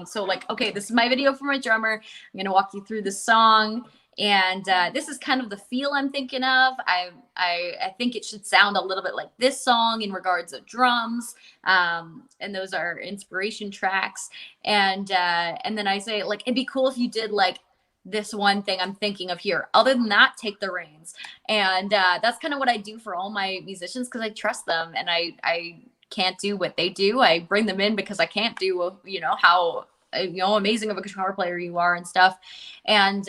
Speaker 3: So like, okay, this is my video for my drummer. I'm going to walk you through the song. And this is kind of the feel I'm thinking of. I think it should sound a little bit like this song in regards of drums. And those are inspiration tracks. And then I say, like, it'd be cool if you did like this one thing I'm thinking of here. Other than that, take the reins. And that's kind of what I do for all my musicians, because I trust them and I can't do what they do. I bring them in because I can't do, how amazing of a guitar player you are and stuff. And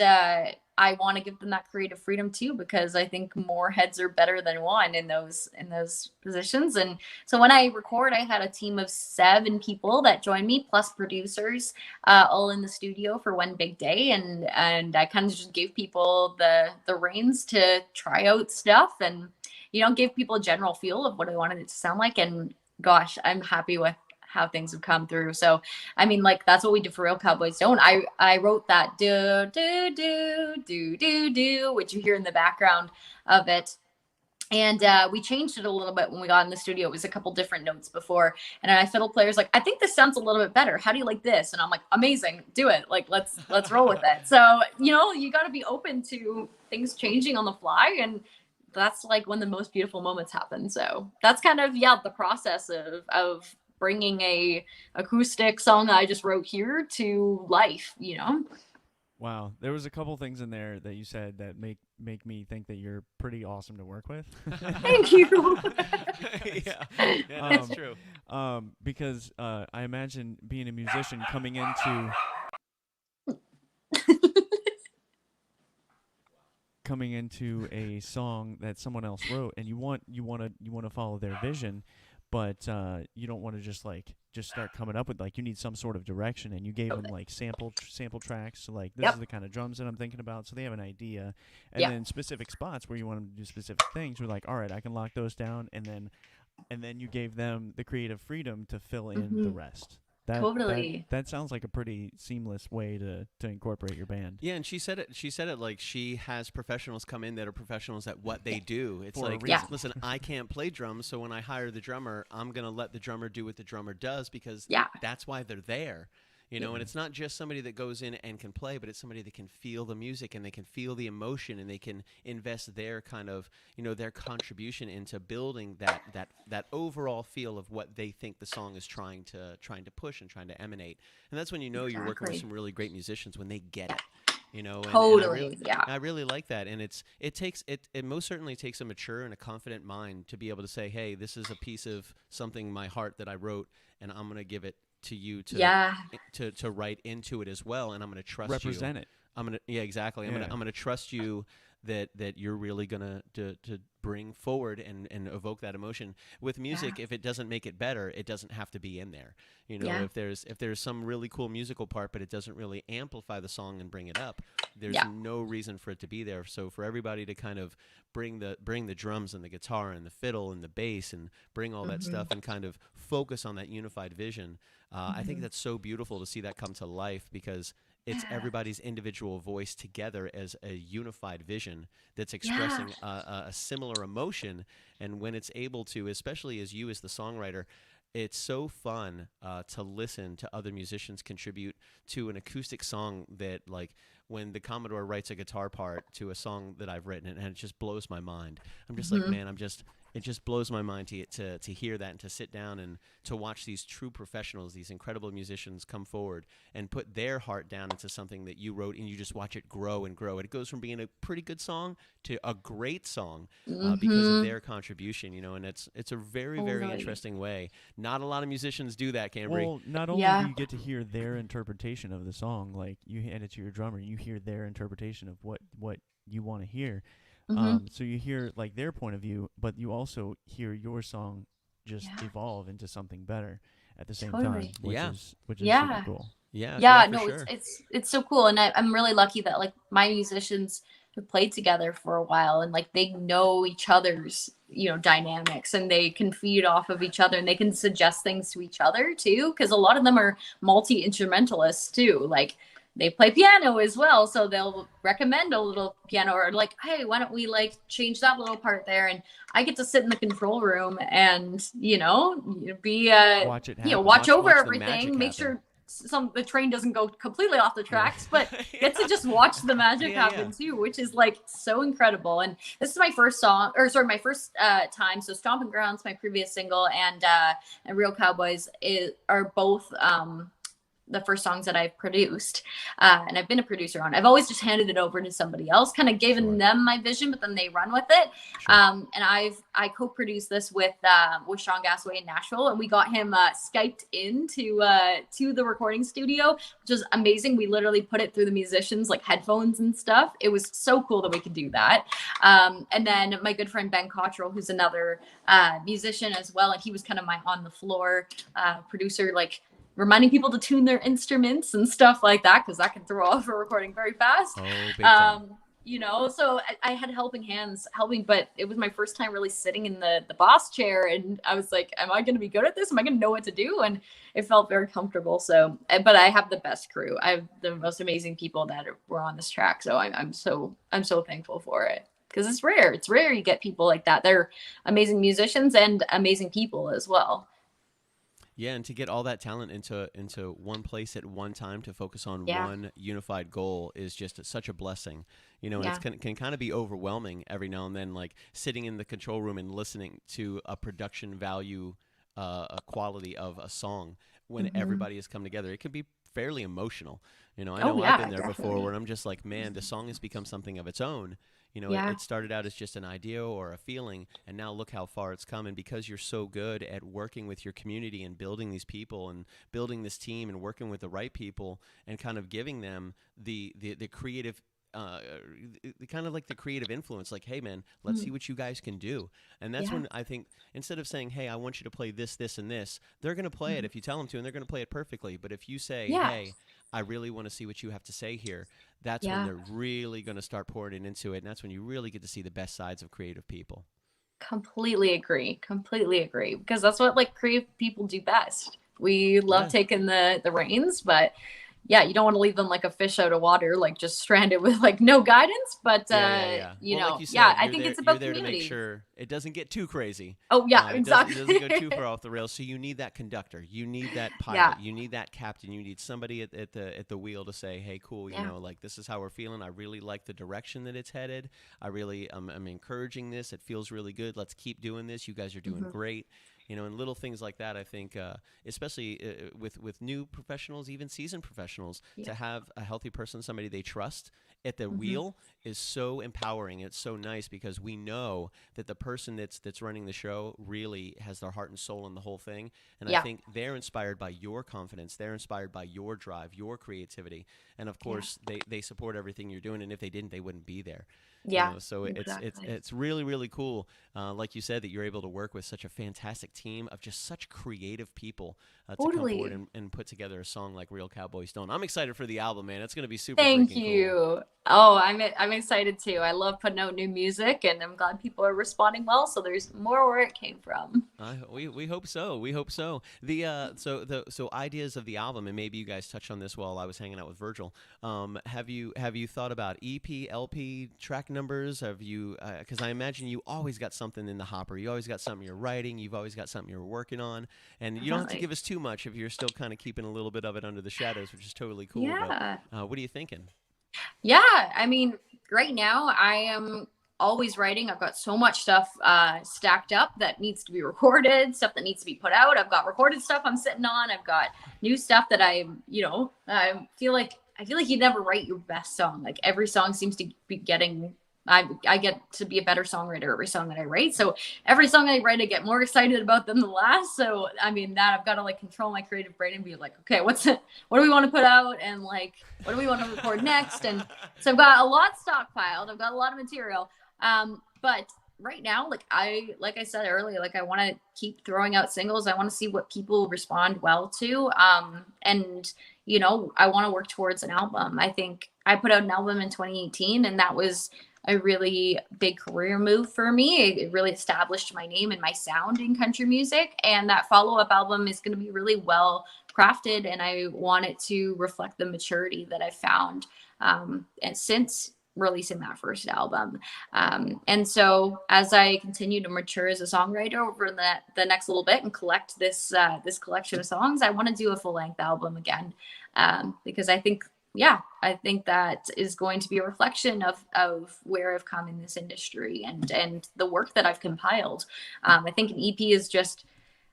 Speaker 3: I want to give them that creative freedom too, because I think more heads are better than one in those positions. And so when I record, I had a team of 7 people that joined me, plus producers, all in the studio for one big day. And I kind of just gave people the reins to try out stuff and, give people a general feel of what I wanted it to sound like. And gosh, I'm happy with how things have come through. So, I mean, like, that's what we did for Real Cowboys Don't. I wrote that do, do, do, do, do, do, which you hear in the background of it. And we changed it a little bit when we got in the studio. It was a couple different notes before. And our fiddle player's like, I think this sounds a little bit better. How do you like this? And I'm like, amazing, do it. Like, let's roll with it. So, you got to be open to things changing on the fly. And that's like when the most beautiful moments happen. So that's kind of, the process of bringing a acoustic song that I just wrote here to life,
Speaker 2: Wow, there was a couple things in there that you said that make me think that you're pretty awesome to work with.
Speaker 3: Thank you.
Speaker 4: yeah, that's true.
Speaker 2: Because I imagine being a musician coming into a song that someone else wrote, and you want to follow their vision. But you don't want to just start coming up with, like, you need some sort of direction, and you gave them like sample tracks. So like, this is the kind of drums that I'm thinking about, so they have an idea. And then specific spots where you want them to do specific things, we're like, all right, I can lock those down, and then you gave them the creative freedom to fill in the rest.
Speaker 3: Totally.
Speaker 2: That sounds like a pretty seamless way to incorporate your band.
Speaker 4: Yeah, and she said it like she has professionals come in that are professionals at what they do. It's
Speaker 2: For a
Speaker 4: like,
Speaker 2: reason.
Speaker 4: listen, I can't play drums, so when I hire the drummer, I'm going to let the drummer do what the drummer does, because that's why they're there. You know, and it's not just somebody that goes in and can play, but it's somebody that can feel the music and they can feel the emotion and they can invest their kind of, you know, their contribution into building that overall feel of what they think the song is trying to push and trying to emanate. And that's when you know you're working with some really great musicians, when they get it. You know,
Speaker 3: Totally.
Speaker 4: I really like that, and it most certainly takes a mature and a confident mind to be able to say, hey, this is a piece of something, my heart, that I wrote, and I'm gonna give it to you to write into it as well, and I'm gonna trust
Speaker 2: Represent
Speaker 4: you.
Speaker 2: it.
Speaker 4: Exactly. I'm gonna trust you that you're really gonna to bring forward and evoke that emotion. With music, if it doesn't make it better, it doesn't have to be in there. You know, if there's some really cool musical part, but it doesn't really amplify the song and bring it up, there's no reason for it to be there. So for everybody to kind of bring the drums and the guitar and the fiddle and the bass and bring all that stuff and kind of focus on that unified vision, I think that's so beautiful to see that come to life, because it's everybody's individual voice together as a unified vision that's expressing a similar emotion. And when it's able to, especially as you as the songwriter, it's so fun to listen to other musicians contribute to an acoustic song that, like, when the Commodore writes a guitar part to a song that I've written, and it just blows my mind. I'm just like, man, it just blows my mind to hear that and to sit down and to watch these true professionals, these incredible musicians come forward and put their heart down into something that you wrote, and you just watch it grow and grow. It goes from being a pretty good song to a great song because of their contribution, you know, and it's a very, very interesting way. Not a lot of musicians do that, Cambree.
Speaker 2: Well, not only do you get to hear their interpretation of the song, like you hand it to your drummer, you hear their interpretation of what you want to hear. So you hear like their point of view, but you also hear your song just evolve into something better at the same time, which is super cool.
Speaker 3: It's so cool, and I'm really lucky that like my musicians have played together for a while, and like they know each other's, you know, dynamics, and they can feed off of each other, and they can suggest things to each other too, because a lot of them are multi-instrumentalists too. Like they play piano as well, so they'll recommend a little piano, or like, hey, why don't we like change that little part there? And I get to sit in the control room and, you know, be
Speaker 2: watch it happen.
Speaker 3: You know, watch over
Speaker 4: the
Speaker 3: everything, make sure the train doesn't go completely off the tracks, but get to just watch the magic happen too, which is like so incredible. And this is my first song, or sorry, my first time. So Stomping Grounds, my previous single, and Real Cowboys are both the first songs that I've produced, and I've been a producer on. I've always just handed it over to somebody else, kind of given them my vision, but then they run with it. And I co-produced this with Sean Gasway in Nashville, and we got him Skyped into to the recording studio, which is amazing. We literally put it through the musicians like headphones and stuff. It was so cool that we could do that. And then my good friend Ben Cottrell, who's another musician as well, and he was kind of my on the floor producer, like reminding people to tune their instruments and stuff like that, because that can throw off a recording very fast. You know, so I had helping hands helping, but it was my first time really sitting in the boss chair, and I was like, am I going to be good at this? Am I going to know what to do? And it felt very comfortable. So, but I have the best crew. I have the most amazing people that were on this track. So I'm so thankful for it, because it's rare. It's rare you get people like that. They're amazing musicians and amazing people as well.
Speaker 4: Yeah, and to get all that talent into one place at one time to focus on one unified goal is just such a blessing, you know. And it can kind of be overwhelming every now and then, like sitting in the control room and listening to a production value, a quality of a song when everybody has come together. It can be fairly emotional, you know. I know I've been there before, where I'm just like, man, the song has become something of its own. You know, it started out as just an idea or a feeling, and now look how far it's come. And because you're so good at working with your community and building these people and building this team and working with the right people and kind of giving them the creative, kind of like the creative influence, like, hey, man, let's see what you guys can do. And that's when I think, instead of saying, hey, I want you to play this, this, and this, they're going to play it if you tell them to, and they're going to play it perfectly. But if you say, hey, I really want to see what you have to say here, that's when they're really going to start pouring into it. And that's when you really get to see the best sides of creative people.
Speaker 3: Completely agree. Because that's what like creative people do best. We love taking the reins, but yeah, you don't want to leave them like a fish out of water, like just stranded with like no guidance. But you
Speaker 4: well,
Speaker 3: know,
Speaker 4: like you said,
Speaker 3: yeah, I think it's
Speaker 4: you're
Speaker 3: about
Speaker 4: there
Speaker 3: community.
Speaker 4: to make sure it doesn't get too crazy.
Speaker 3: Oh yeah,
Speaker 4: It doesn't go too
Speaker 3: exactly.
Speaker 4: far off the rails. So you need that conductor, you need that
Speaker 3: Yeah,
Speaker 4: pilot, you need that captain, you need somebody at the wheel to say, hey, cool, you
Speaker 3: yeah.
Speaker 4: know, like this is how we're feeling. I really like the direction that it's headed. I really I'm encouraging this. It feels really good. Let's keep doing this. You guys are doing
Speaker 3: Hmm.
Speaker 4: great. You know, and little things like that. I think, especially with new professionals, even seasoned professionals,
Speaker 3: Yeah.
Speaker 4: to have a healthy person, somebody they trust at the
Speaker 3: Hmm.
Speaker 4: wheel is so empowering. It's so nice because we know that the person that's running the show really has their heart and soul in the whole thing. And I
Speaker 3: Yeah.
Speaker 4: think they're inspired by your confidence. They're inspired by your drive, your creativity, and of
Speaker 3: Yeah.
Speaker 4: course they support everything you're doing. And if they didn't, they wouldn't be there. You
Speaker 3: Yeah.
Speaker 4: know, so
Speaker 3: Exactly.
Speaker 4: it's really really cool, like you said, that you're able to work with such a fantastic team of just such creative people to come forward
Speaker 3: Totally.
Speaker 4: and put together a song like Real Cowboy Stone. I'm excited for the album, man. It's gonna be super
Speaker 3: Thank
Speaker 4: freaking cool.
Speaker 3: you. Oh, I'm excited too. I love putting out new music, and I'm glad people are responding well. So there's more where it came from.
Speaker 4: We hope so. We hope so. So ideas of the album, and maybe you guys touched on this while I was hanging out with Virgil. Have you thought about EP, LP, track numbers? Have you? Because I imagine you always got something in the hopper. You always got something you're writing. You've always got something you're working on, and you don't have to
Speaker 3: Definitely.
Speaker 4: give us too much if you're still kind of keeping a little bit of it under the shadows, which is totally cool.
Speaker 3: Yeah.
Speaker 4: But what are you thinking?
Speaker 3: Yeah. I mean, right now I am always writing. I've got so much stuff stacked up that needs to be recorded, stuff that needs to be put out. I've got recorded stuff I'm sitting on. I've got new stuff that I feel like you never write your best song. Like every song seems to be getting. I get to be a better songwriter every song that I write. So every song I write, I get more excited about than the last. So I mean that I've got to like control my creative brain and be like, okay, what do we want to put out, and like what do we want to record next? And so I've got a lot stockpiled. I've got a lot of material. But right now, like I said earlier, like I want to keep throwing out singles. I want to see what people respond well to. And I want to work towards an album. I think I put out an album in 2018, and that was a really big career move for me. It really established my name and my sound in country music. And that follow-up album is going to be really well crafted, and I want it to reflect the maturity that I found and since releasing that first album. And so as I continue to mature as a songwriter over the next little bit and collect this collection of songs, I want to do a full-length album again, because I think that is going to be a reflection of where I've come in this industry and the work that I've compiled. I think an EP is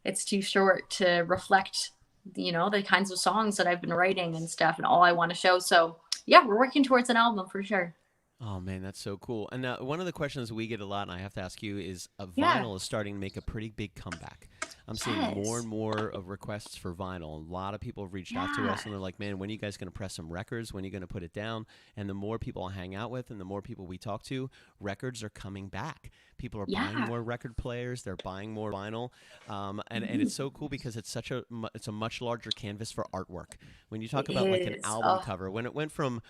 Speaker 3: it's too short to reflect, the kinds of songs that I've been writing and stuff and all I want to show. So yeah, we're working towards an album for sure.
Speaker 4: Oh man, that's so cool. And now one of the questions we get a lot, and I have to ask you, is
Speaker 3: Yeah.
Speaker 4: vinyl is starting to make a pretty big comeback. I'm seeing more
Speaker 3: Yes.
Speaker 4: and more of requests for vinyl. A lot of people have reached out to
Speaker 3: Yeah.
Speaker 4: us, and they're like, "Man, when are you guys going to press some records? When are you going to put it down?" And the more people I hang out with, and the more people we talk to, records are coming back. People are buying
Speaker 3: Yeah.
Speaker 4: more record players. They're buying more vinyl, and it's so cool because it's it's a much larger canvas for artwork. When you talk
Speaker 3: It
Speaker 4: about like an
Speaker 3: is.
Speaker 4: album
Speaker 3: Oh,
Speaker 4: cover, when it went from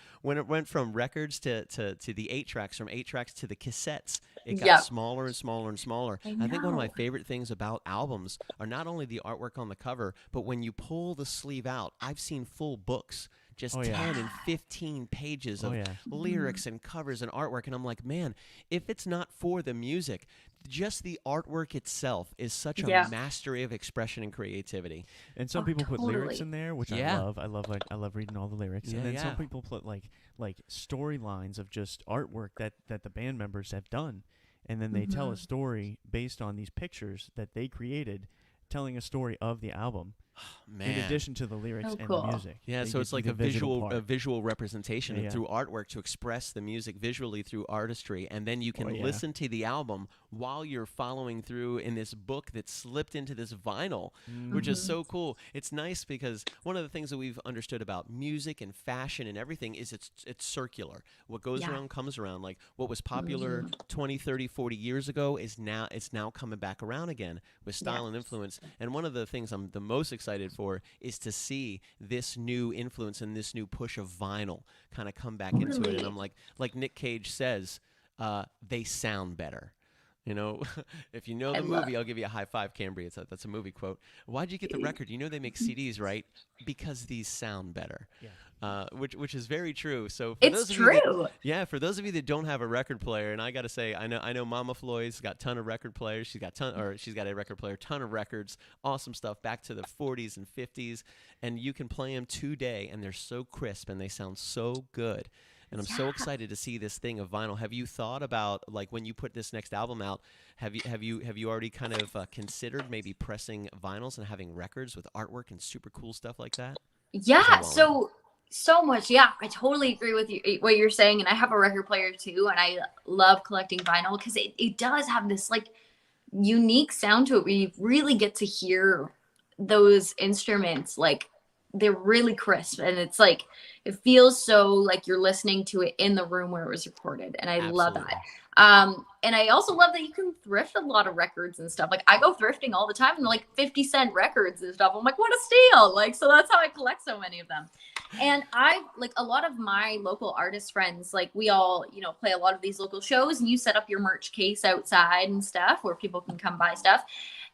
Speaker 4: records to the 8 tracks, from 8 tracks to the cassettes, it got
Speaker 3: yeah.
Speaker 4: smaller and smaller and smaller.
Speaker 3: I
Speaker 4: I think one of my
Speaker 3: know.
Speaker 4: favorite things about albums are not only the artwork on the cover, but when you pull the sleeve out. I've seen full books, just
Speaker 2: Oh, yeah.
Speaker 4: 10 and 15 pages
Speaker 2: Oh
Speaker 4: of
Speaker 2: yeah.
Speaker 4: lyrics and covers and artwork, and I'm like, man, if it's not for the music, just the artwork itself is such a
Speaker 3: Yeah.
Speaker 4: mastery of expression and creativity.
Speaker 2: And some
Speaker 3: Oh,
Speaker 2: people put lyrics
Speaker 3: totally.
Speaker 2: in there, which
Speaker 4: Yeah.
Speaker 2: I love. I love reading all the lyrics.
Speaker 4: Yeah,
Speaker 2: And then
Speaker 4: yeah.
Speaker 2: some people put like storylines of just artwork that the band members have done, and then they tell a
Speaker 3: Mhm.
Speaker 2: story based on these pictures that they created, telling a story of the album in
Speaker 4: Man.
Speaker 2: addition to the lyrics
Speaker 3: So
Speaker 2: and
Speaker 3: cool.
Speaker 2: the music.
Speaker 4: Yeah,
Speaker 2: They
Speaker 4: so
Speaker 2: get
Speaker 4: it's like
Speaker 2: the
Speaker 4: a visual
Speaker 2: part.
Speaker 4: representation
Speaker 2: Yeah,
Speaker 4: and
Speaker 2: yeah.
Speaker 4: through artwork to express the music visually through artistry, and then you can
Speaker 2: Oh, yeah.
Speaker 4: listen to the album while you're following through in this book that slipped into this vinyl, which is
Speaker 3: Mhm.
Speaker 4: so cool. It's nice because one of the things that we've understood about music and fashion and everything is it's circular. What goes
Speaker 3: Yeah.
Speaker 4: around comes around. Like what was popular
Speaker 3: Mhm.
Speaker 4: 20, 30, 40 years ago is now coming back around again with style and influence. And one of the things I'm the most excited for is to see this new influence and this new push of vinyl kind of come back into it. And
Speaker 3: Totally.
Speaker 4: I'm like Nick Cage says, they sound better. You know, if you know the movie, I'll give you a high five, Cambree. That's a movie quote. Why'd you get the record? You know they make CDs, right? Because these sound better.
Speaker 2: Yeah.
Speaker 4: Which is very true. So for
Speaker 3: It's
Speaker 4: those of
Speaker 3: true.
Speaker 4: you that, for those of you that don't have a record player, and I gotta say, I know Mama Floyd's got a ton of record players. She's got a record player, ton of records, awesome stuff back to the 40s and 50s, and you can play them today, and they're so crisp and they sound so good. And I'm so excited to see this thing of vinyl. Have you thought about, like, when you put this next album out, have you already kind of considered maybe pressing vinyls and having records with artwork and super cool stuff like that?
Speaker 3: Yeah, so much. Yeah, I totally agree with you what you're saying, and I have a record player too, and I love collecting vinyl because it does have this like unique sound to it where you really get to hear those instruments, like they're really crisp, and it's like it feels so like you're listening to it in the room where it was recorded, and I love that. And I also love that you can thrift a lot of records and stuff. Like I go thrifting all the time and like 50-cent records and stuff. I'm like, what a steal. Like, so that's how I collect so many of them. And I like a lot of my local artist friends, like we all, you know, play a lot of these local shows, and you set up your merch case outside and stuff where people can come buy stuff.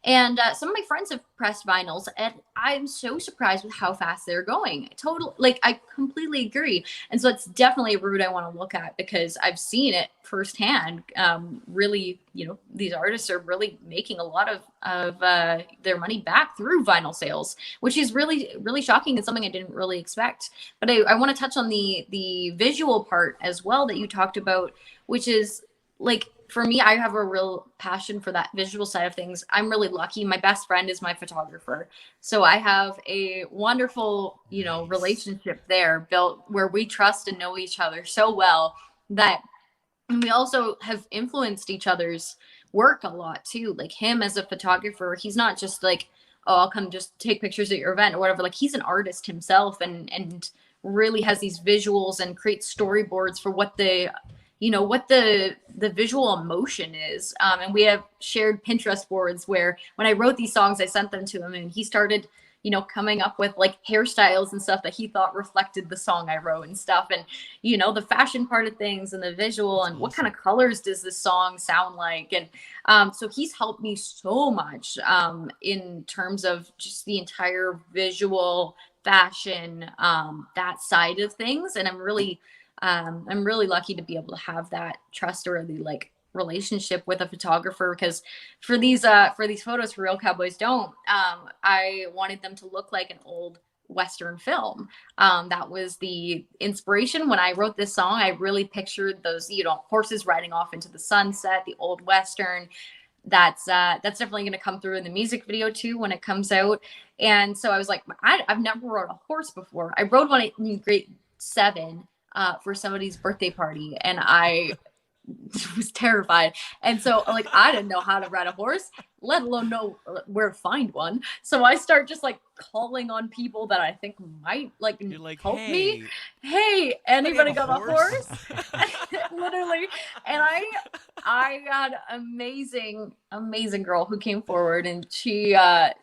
Speaker 3: And some of my friends have pressed vinyls, and I'm so surprised with how fast they're going. I completely agree. And so it's definitely a route I want to look at because I've seen it firsthand. Really, you know, these artists are really making a lot of their money back through vinyl sales, which is really, really shocking and something I didn't really expect. But I want to touch on the visual part as well that you talked about, which is like, for me, I have a real passion for that visual side of things. I'm really lucky. My best friend is my photographer. So I have a wonderful, you know, relationship there built where we trust and know each other so well that, and we also have influenced each other's work a lot too. Like him as a photographer, he's not just like, oh, I'll come just take pictures at your event or whatever. Like he's an artist himself and really has these visuals and creates storyboards for what the visual emotion is. And we have shared Pinterest boards where when I wrote these songs, I sent them to him and he started, you know, coming up with like hairstyles and stuff that he thought reflected the song I wrote and stuff. And, you know, the fashion part of things and the visual and what kind of colors does this song sound like? And so he's helped me so much in terms of just the entire visual fashion, that side of things. And I'm really lucky to be able to have that trustworthy like relationship with a photographer, because for these photos for Real Cowboys Don't, I wanted them to look like an old Western film. That was the inspiration when I wrote this song. I really pictured those, you know, horses riding off into the sunset, the old Western. That's definitely going to come through in the music video too when it comes out. And so I was like, I've never rode a horse before. I rode one in grade 7 for somebody's birthday party, and I was terrified. And so like I didn't know how to ride a horse, let alone know where to find one. So I start just like calling on people that I think might like help me. Hey, anybody got a horse? Literally. And I got amazing girl who came forward, and she had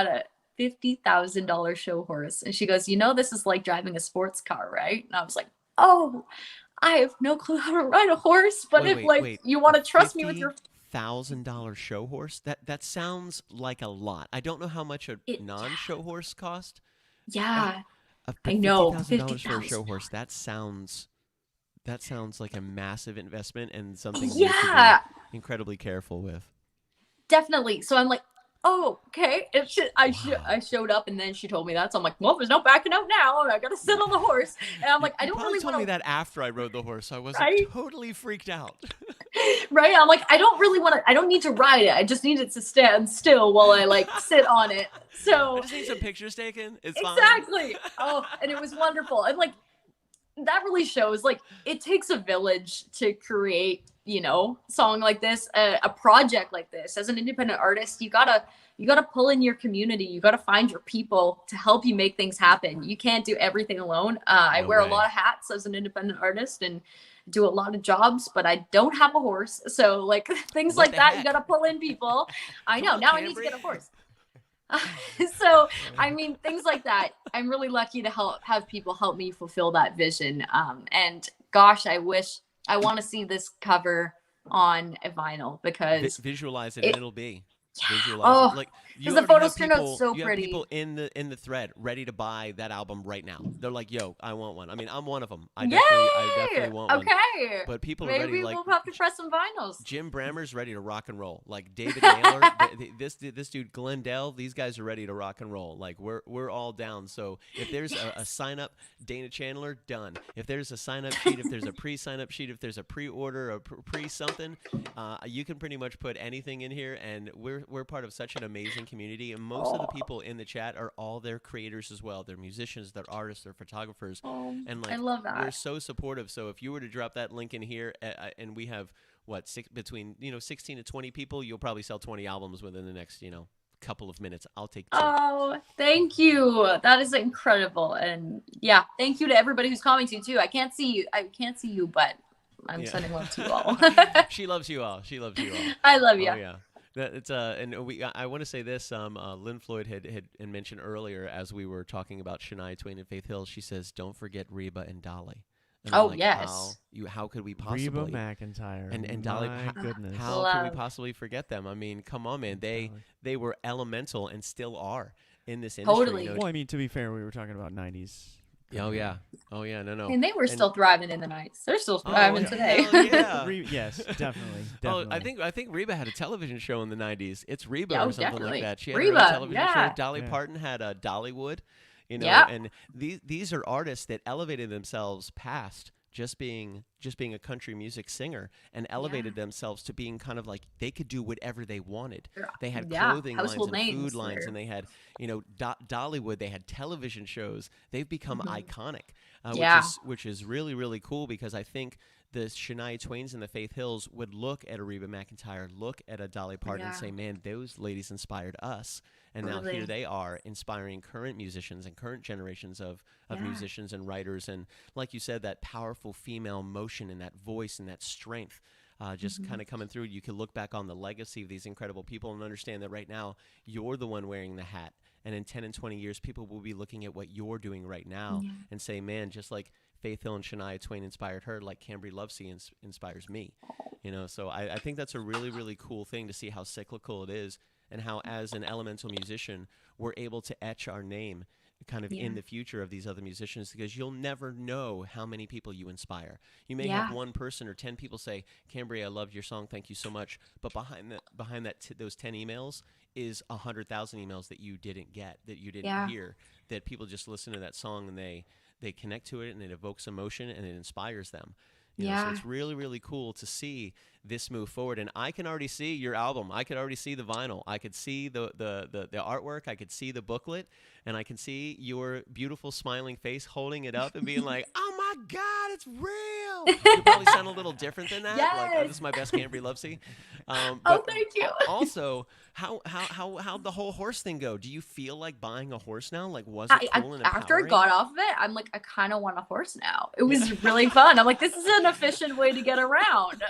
Speaker 3: a $50,000 show horse, and she goes, you know, this is like driving a sports car, right? And I was like, oh, I have no clue how to ride a horse, but wait, you want to trust me with your
Speaker 4: $1,000 show horse? That sounds like a lot. I don't know how much a non-show horse cost.
Speaker 3: Yeah, I know.
Speaker 4: $50,000 for a show horse. That sounds like a massive investment and something you need to be incredibly careful with.
Speaker 3: Definitely. So I'm like, oh, okay. I showed up, and then she told me that. So I'm like, well, there's no backing out now. I got to sit on the horse. And I'm like, I don't really want to.
Speaker 4: You told me that after I rode the horse, so I wasn't totally freaked out.
Speaker 3: Right? I'm like, I don't really want to. I don't need to ride it. I just need it to stand still while I like sit on it. So
Speaker 4: I just need some pictures taken. It's
Speaker 3: exactly.
Speaker 4: fine.
Speaker 3: Oh, and it was wonderful. And like that really shows like it takes a village to create, you know, song like this, a project like this. As an independent artist, you gotta pull in your community. You gotta find your people to help you make things happen. You can't do everything alone. I wear a lot of hats as an independent artist and do a lot of jobs, but I don't have a horse. So like things like that, you gotta pull in people. I know. Now I need to get a horse. So, I mean, things like that. I'm really lucky to have people help me fulfill that vision. And gosh, I want to see this cover on a vinyl because
Speaker 4: Visualize it and it'll be. Visualize
Speaker 3: oh,
Speaker 4: it. Like you
Speaker 3: because the
Speaker 4: already
Speaker 3: photos
Speaker 4: have
Speaker 3: turned out
Speaker 4: people,
Speaker 3: so
Speaker 4: you have
Speaker 3: pretty.
Speaker 4: people in the thread ready to buy that album right now. They're like, "Yo, I want one." I mean, I'm one of them. I definitely want one.
Speaker 3: Okay.
Speaker 4: But people are
Speaker 3: Maybe
Speaker 4: ready. Like
Speaker 3: we'll have to press some vinyls.
Speaker 4: Jim Brammer's ready to rock and roll. Like David Naylor, this dude Glendale, these guys are ready to rock and roll. Like we're all down. So if there's a sign up, Dana Chandler, done. If there's a sign up sheet, if there's a pre-sign up sheet, if there's a pre-order, a pre something, you can pretty much put anything in here. And we're part of such an amazing community. And most of the people in the chat are all their creators as well. They're musicians, they're artists, they're photographers. And like
Speaker 3: I love that.
Speaker 4: we're so supportive. So if you were to drop that link in here, and we have between 16 to 20 people, you'll probably sell 20 albums within the next couple of minutes. I'll take 2.
Speaker 3: Oh, thank you. That is incredible. And yeah, thank you to everybody who's commenting too. I can't see you, but I'm sending love to you all.
Speaker 4: She loves you all. She loves you all.
Speaker 3: I love you.
Speaker 4: Oh, yeah. It's and I want to say this. Lynn Floyd had mentioned earlier as we were talking about Shania Twain and Faith Hill. She says, "Don't forget Reba and Dolly." And I'm like,
Speaker 3: yes.
Speaker 4: How could we possibly?
Speaker 2: Reba McEntire
Speaker 4: And Dolly.
Speaker 2: My goodness.
Speaker 4: How can we possibly forget them? I mean, come on, man. They were elemental and still are in this industry.
Speaker 3: Totally.
Speaker 2: Well, I mean, to be fair, we were talking about 90s.
Speaker 4: Oh yeah. No.
Speaker 3: And they were still thriving in the nights. They're still thriving today.
Speaker 4: Yeah.
Speaker 2: Yes, definitely.
Speaker 4: Oh, I think Reba had a television show in the 90s. It's Reba
Speaker 3: Yeah,
Speaker 4: or something
Speaker 3: definitely.
Speaker 4: like that. She had
Speaker 3: Reba,
Speaker 4: her own television
Speaker 3: yeah.
Speaker 4: show. Dolly
Speaker 2: Yeah.
Speaker 4: Parton had Dollywood,
Speaker 3: Yeah.
Speaker 4: and these are artists that elevated themselves past just being a country music singer and elevated themselves to being kind of like they could do whatever they wanted. They had clothing lines and food lines, and they had Dollywood. They had television shows. They've become iconic, which is really, really cool, because I think the Shania Twains and the Faith Hills would look at a Reba McEntire, look at a Dolly Parton, and say, "Man, those ladies inspired us." And now here they are inspiring current musicians and current generations of musicians and writers. And like you said, that powerful female motion and that voice and that strength just kind of coming through. You can look back on the legacy of these incredible people and understand that right now you're the one wearing the hat. And in 10 and 20 years, people will be looking at what you're doing right now and say, man, just like Faith Hill and Shania Twain inspired her, like Cambree Lovesy inspires me. So I think that's a really, really cool thing to see how cyclical it is, and how as an elemental musician, we're able to etch our name kind of in the future of these other musicians, because you'll never know how many people you inspire. You may have one person or 10 people say, "Cambree, I loved your song, thank you so much," but behind those 10 emails is 100,000 emails that you didn't get, that you didn't hear, that people just listen to that song and they connect to it, and it evokes emotion and it inspires them. So it's really, really cool to see this move forward. And I can already see your album. I could already see the vinyl. I could see the artwork. I could see the booklet. And I can see your beautiful smiling face holding it up and being like, "Oh my God, it's real." You probably sound a little different than that. Like, "Oh, this is my best Cambree Lovesy." But
Speaker 3: thank you.
Speaker 4: Also, how'd the whole horse thing go? Do you feel like buying a horse now? Like, was it cool and
Speaker 3: after I
Speaker 4: empowering?
Speaker 3: got off of it, I'm like, I kind of want a horse now. It was really fun. I'm like, this is an efficient way to get around.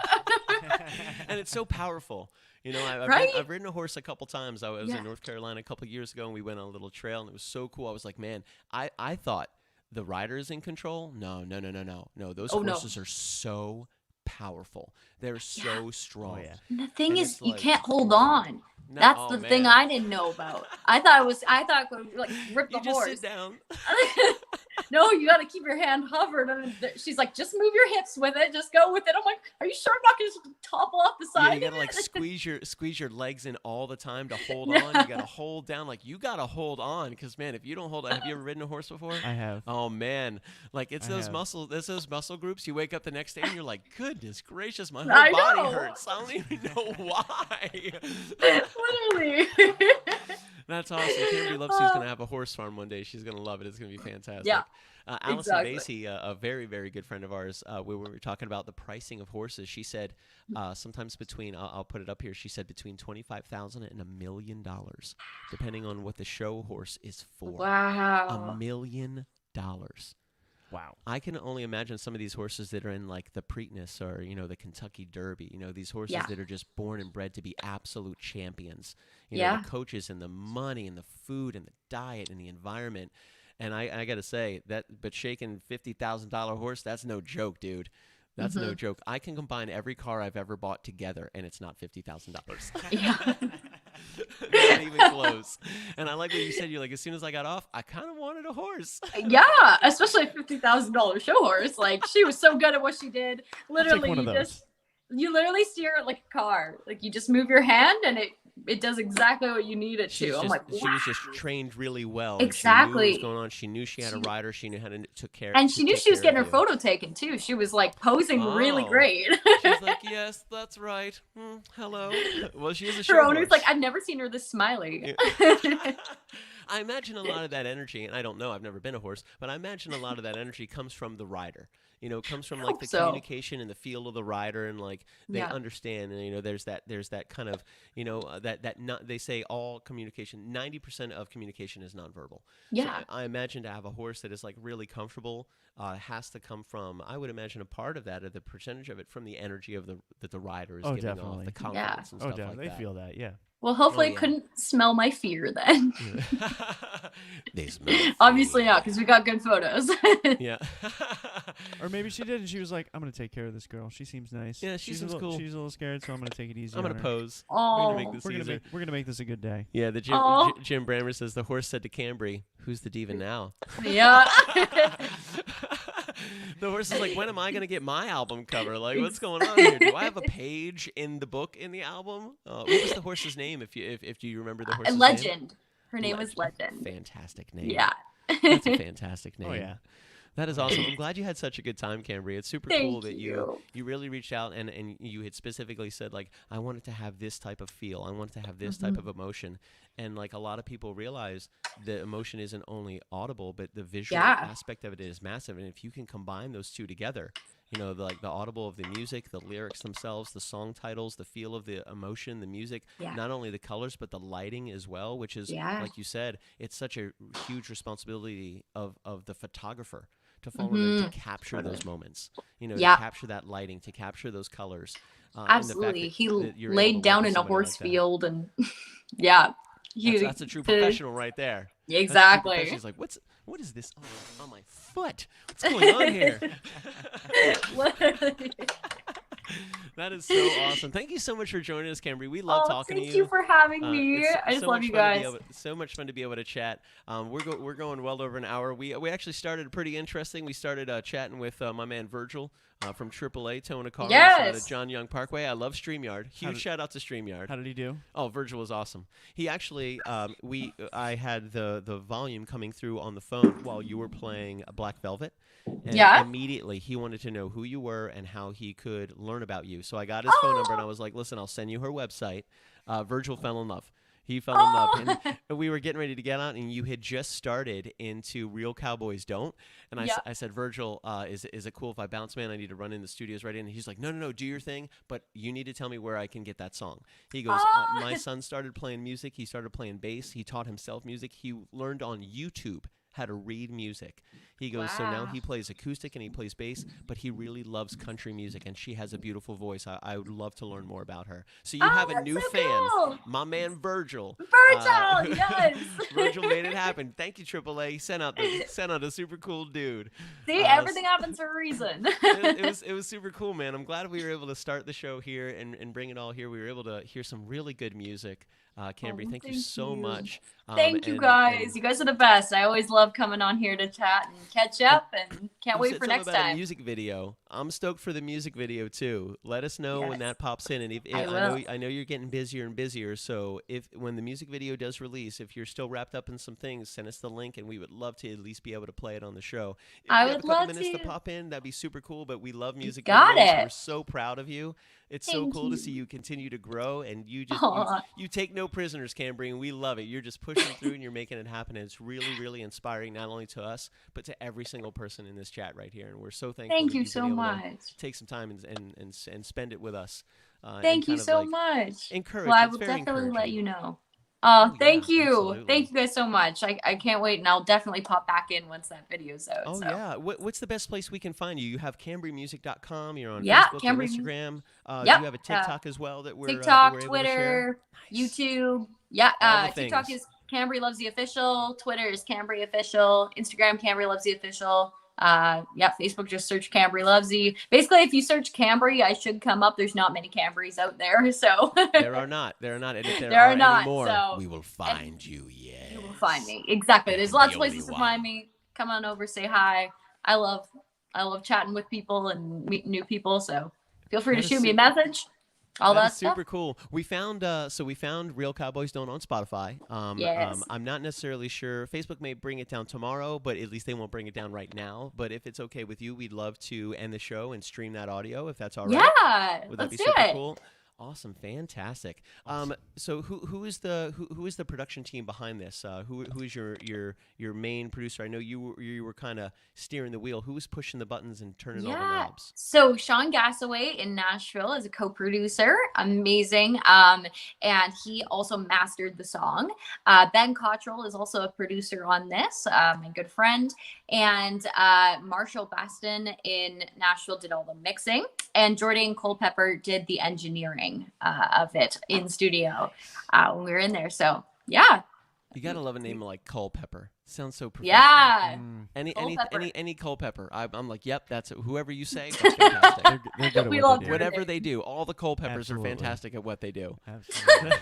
Speaker 4: And it's so powerful. I've ridden a horse a couple times. I was in North Carolina a couple years ago, and we went on a little trail, and it was so cool. I was like, man, I thought the rider is in control. No. Those horses are so powerful. They're so strong.
Speaker 2: Oh, yeah.
Speaker 3: And the thing is, you
Speaker 4: like,
Speaker 3: can't hold on. That's the thing I didn't know about. I thought it would like rip the
Speaker 4: You
Speaker 3: horse.
Speaker 4: just sit down.
Speaker 3: No, you got to keep your hand hovered. And she's like, just move your hips with it. Just go with it. I'm like, are you sure I'm not going to topple off the side?
Speaker 4: Yeah, you gotta like squeeze your legs in all the time to hold on. You gotta hold down. Like, you gotta hold on, because man, if you don't hold on, have you ever ridden a horse before?
Speaker 2: I have.
Speaker 4: Oh man, like it's those muscle groups. You wake up the next day and you're like, goodness gracious, my whole body hurts. I don't even know why.
Speaker 3: Literally.
Speaker 4: That's awesome. Cambree Lovesy's gonna have a horse farm one day. She's gonna love it. It's gonna be fantastic.
Speaker 3: Yeah.
Speaker 4: Allison Basie, a very, very good friend of ours, we were talking about the pricing of horses. She said sometimes between, I'll put it up here, she said between $25,000 and $1 million, depending on what the show horse is for.
Speaker 3: Wow.
Speaker 4: $1 million.
Speaker 2: Wow.
Speaker 4: I can only imagine some of these horses that are in like the Preakness or, the Kentucky Derby, these horses that are just born and bred to be absolute champions. The coaches and the money and the food and the diet and the environment. And I got to say but shaking $50,000 horse, that's no joke, dude. That's no joke. I can combine every car I've ever bought together, and it's not $50,000.
Speaker 3: Yeah.
Speaker 4: Not even close. And I like what you said. You're like, as soon as I got off, I kind of wanted a horse.
Speaker 3: Yeah, especially a $50,000 show horse. Like, she was so good at what she did. Literally,
Speaker 2: one of those.
Speaker 3: you literally steer it like a car. Like, you just move your hand and it does exactly what you need it to.
Speaker 4: She
Speaker 3: I'm like,
Speaker 4: was just trained really well.
Speaker 3: Exactly.
Speaker 4: And she knew what was going on. She knew she had a rider. She knew how to took care.
Speaker 3: And she knew she was getting her
Speaker 4: you.
Speaker 3: photo taken too. She was like posing really
Speaker 4: Oh.
Speaker 3: great.
Speaker 4: She's like, yes, that's right. Hello. Well, she is a show
Speaker 3: Her owner's
Speaker 4: horse.
Speaker 3: like, I've never seen her this smiley.
Speaker 4: I imagine a lot of that energy, and I don't know, I've never been a horse, but I imagine a lot of that energy comes from the rider. You know, it comes from like the communication and the feel of the rider, and like they understand. And you know, there's that kind of, you know, they say all communication, 90% of communication is nonverbal.
Speaker 3: Yeah.
Speaker 4: So I imagine to have a horse that is like really comfortable has to come from, I would imagine, a part of that, or the percentage of it, from the energy of that the rider is giving off, the confidence and stuff like
Speaker 2: they
Speaker 4: that.
Speaker 2: feel that, yeah.
Speaker 3: Well, hopefully it couldn't smell my fear then.
Speaker 4: They smell
Speaker 3: Obviously not, because we got good photos.
Speaker 4: Yeah.
Speaker 2: Or maybe she did, and she was like, I'm going to take care of this girl. She seems nice.
Speaker 4: Yeah, she seems cool.
Speaker 2: She's a little scared, so I'm going to take it easy
Speaker 4: I'm
Speaker 2: on
Speaker 4: gonna
Speaker 2: her.
Speaker 4: pose.
Speaker 3: Oh.
Speaker 4: We're gonna
Speaker 2: We're gonna make this a good day.
Speaker 4: Yeah, the Jim Brammer says the horse said to Cambree, "Who's the diva now?"
Speaker 3: Yeah.
Speaker 4: The horse is like, "When am I gonna get my album cover? Like, what's going on here? Do I have a page in the book in the album?" What was the horse's name? If you remember the horse's name?
Speaker 3: Legend. Her name was Legend.
Speaker 4: Fantastic name.
Speaker 3: Yeah.
Speaker 4: That's a fantastic name.
Speaker 2: Oh yeah.
Speaker 4: That is awesome. I'm glad you had such a good time, Cambree. It's super cool that you really reached out and you had specifically said, like, I wanted to have this type of feel. I wanted to have this type of emotion. And like a lot of people realize the emotion isn't only audible, but the visual aspect of it is massive. And if you can combine those two together, you know, the audible of the music, the lyrics themselves, the song titles, the feel of the emotion, the music, not only the colors, but the lighting as well, which is, like you said, it's such a huge responsibility of the photographer to follow them, to capture those moments, you know, to capture that lighting, to capture those colors.
Speaker 3: Absolutely. He laid down in a horse field and
Speaker 4: that's a true professional right there.
Speaker 3: Exactly.
Speaker 4: She's like, what is this on my foot? What's going on here? That is so awesome. Thank you so much for joining us, Cambree. We love talking to you.
Speaker 3: Thank you for having me. I just love you guys.
Speaker 4: So much fun to be able to chat. We're going well over an hour. We actually started pretty interesting. We started chatting with my man Virgil from AAA, towing a car on the John Young Parkway. I love StreamYard. Huge shout out to StreamYard.
Speaker 2: How did he do?
Speaker 4: Oh, Virgil was awesome. He actually, I had the volume coming through on the phone while you were playing Black Velvet. And immediately he wanted to know who you were and how he could learn about you. So I got his phone number and I was like, listen, I'll send you her website. Virgil fell in love. He fell in love. And we were getting ready to get out, and you had just started into Real Cowboys Don't. And I said, Virgil, is it cool if I bounce, man? I need to run in the studios right in. And he's like, no, do your thing, but you need to tell me where I can get that song. He goes, my son started playing music. He started playing bass. He taught himself music. He learned on YouTube how to read music. He goes, so now he plays acoustic and he plays bass, but he really loves country music, and she has a beautiful voice. I would love to learn more about her. So you have a new fan, my man Virgil.
Speaker 3: Yes.
Speaker 4: Virgil made it happen. Thank you, AAA. Sent out a super cool dude.
Speaker 3: See, everything happens for a reason.
Speaker 4: it was super cool, man. I'm glad we were able to start the show here and bring it all here. We were able to hear some really good music. Cambree, thank you so much.
Speaker 3: Thank you guys. You guys are the best. I always love coming on here to chat and catch up, and can't wait for next time.
Speaker 4: A music video. I'm stoked for the music video too. Let us know when that pops in, and I know you're getting busier and busier. So when the music video does release, if you're still wrapped up in some things, send us the link, and we would love to at least be able to play it on the show. If
Speaker 3: I
Speaker 4: you
Speaker 3: would
Speaker 4: have a couple
Speaker 3: love
Speaker 4: minutes
Speaker 3: to
Speaker 4: to pop in, that'd be super cool. But we love music
Speaker 3: Got
Speaker 4: videos.
Speaker 3: it.
Speaker 4: We're so proud of you. It's so cool to see you continue to grow, and you take no prisoners, Cambree, and we love it. You're just pushing through and you're making it happen, and it's really, really inspiring, not only to us, but to every single person in this chat right here. And we're so thankful.
Speaker 3: Thank you so much.
Speaker 4: Take some time and spend it with us.
Speaker 3: Thank you so much.
Speaker 4: Encourage.
Speaker 3: Well, I will definitely let you know. Oh, thank you. Absolutely. Thank you guys so much. I can't wait, and I'll definitely pop back in once that video's out.
Speaker 4: Oh, yeah. What's the best place we can find you? You have CambreeMusic.com. You're on Facebook and Instagram. You have a TikTok as well that we're
Speaker 3: TikTok,
Speaker 4: we're able
Speaker 3: Twitter,
Speaker 4: to share.
Speaker 3: YouTube. Yeah, TikTok is Cambree Lovesy Official. Twitter is Cambree Official. Instagram, Cambree Lovesy Official. Yeah, Facebook, just search Cambree Lovesy. Basically, if you search Cambree, I should come up. There's not many Cambrees out there, so
Speaker 4: There are not. And if there,
Speaker 3: there are
Speaker 4: any
Speaker 3: not.
Speaker 4: more,
Speaker 3: So
Speaker 4: we will find you. Yes.
Speaker 3: you will find me. Exactly.
Speaker 4: You're
Speaker 3: There's
Speaker 4: the
Speaker 3: lots of
Speaker 4: only
Speaker 3: places to
Speaker 4: one.
Speaker 3: find me. Come on over, say hi. I love chatting with people and meeting new people. So feel free
Speaker 4: That
Speaker 3: to
Speaker 4: is
Speaker 3: shoot me a
Speaker 4: super-
Speaker 3: message. All that
Speaker 4: is
Speaker 3: stuff.
Speaker 4: super cool. We found Real Cowboys Don't on Spotify.
Speaker 3: Yes.
Speaker 4: I'm not necessarily sure. Facebook may bring it down tomorrow, but at least they won't bring it down right now. But if it's okay with you, we'd love to end the show and stream that audio if that's all right.
Speaker 3: Yeah.
Speaker 4: Would that
Speaker 3: let's
Speaker 4: be
Speaker 3: do
Speaker 4: super
Speaker 3: it.
Speaker 4: cool? Awesome, fantastic. So who is the production team behind this? Who is your main producer? I know you were kind of steering the wheel. Who was pushing the buttons and turning all the knobs?
Speaker 3: So Sean Gassaway in Nashville is a co-producer, amazing. And he also mastered the song. Ben Cottrell is also a producer on this, my good friend. And Marshall Baston in Nashville did all the mixing, and Jordan Culpepper did the engineering of it in studio when we were in there. So yeah.
Speaker 4: You gotta love a name like Culpepper. Sounds so professional.
Speaker 3: Yeah.
Speaker 4: Any Culpepper. I'm like, yep, that's it. Whoever you say, that's fantastic.
Speaker 2: They're good at
Speaker 3: We
Speaker 2: what
Speaker 3: love
Speaker 2: they do.
Speaker 4: Whatever they do, all the Culpeppers
Speaker 2: Absolutely.
Speaker 4: are fantastic at what they do.
Speaker 2: Absolutely.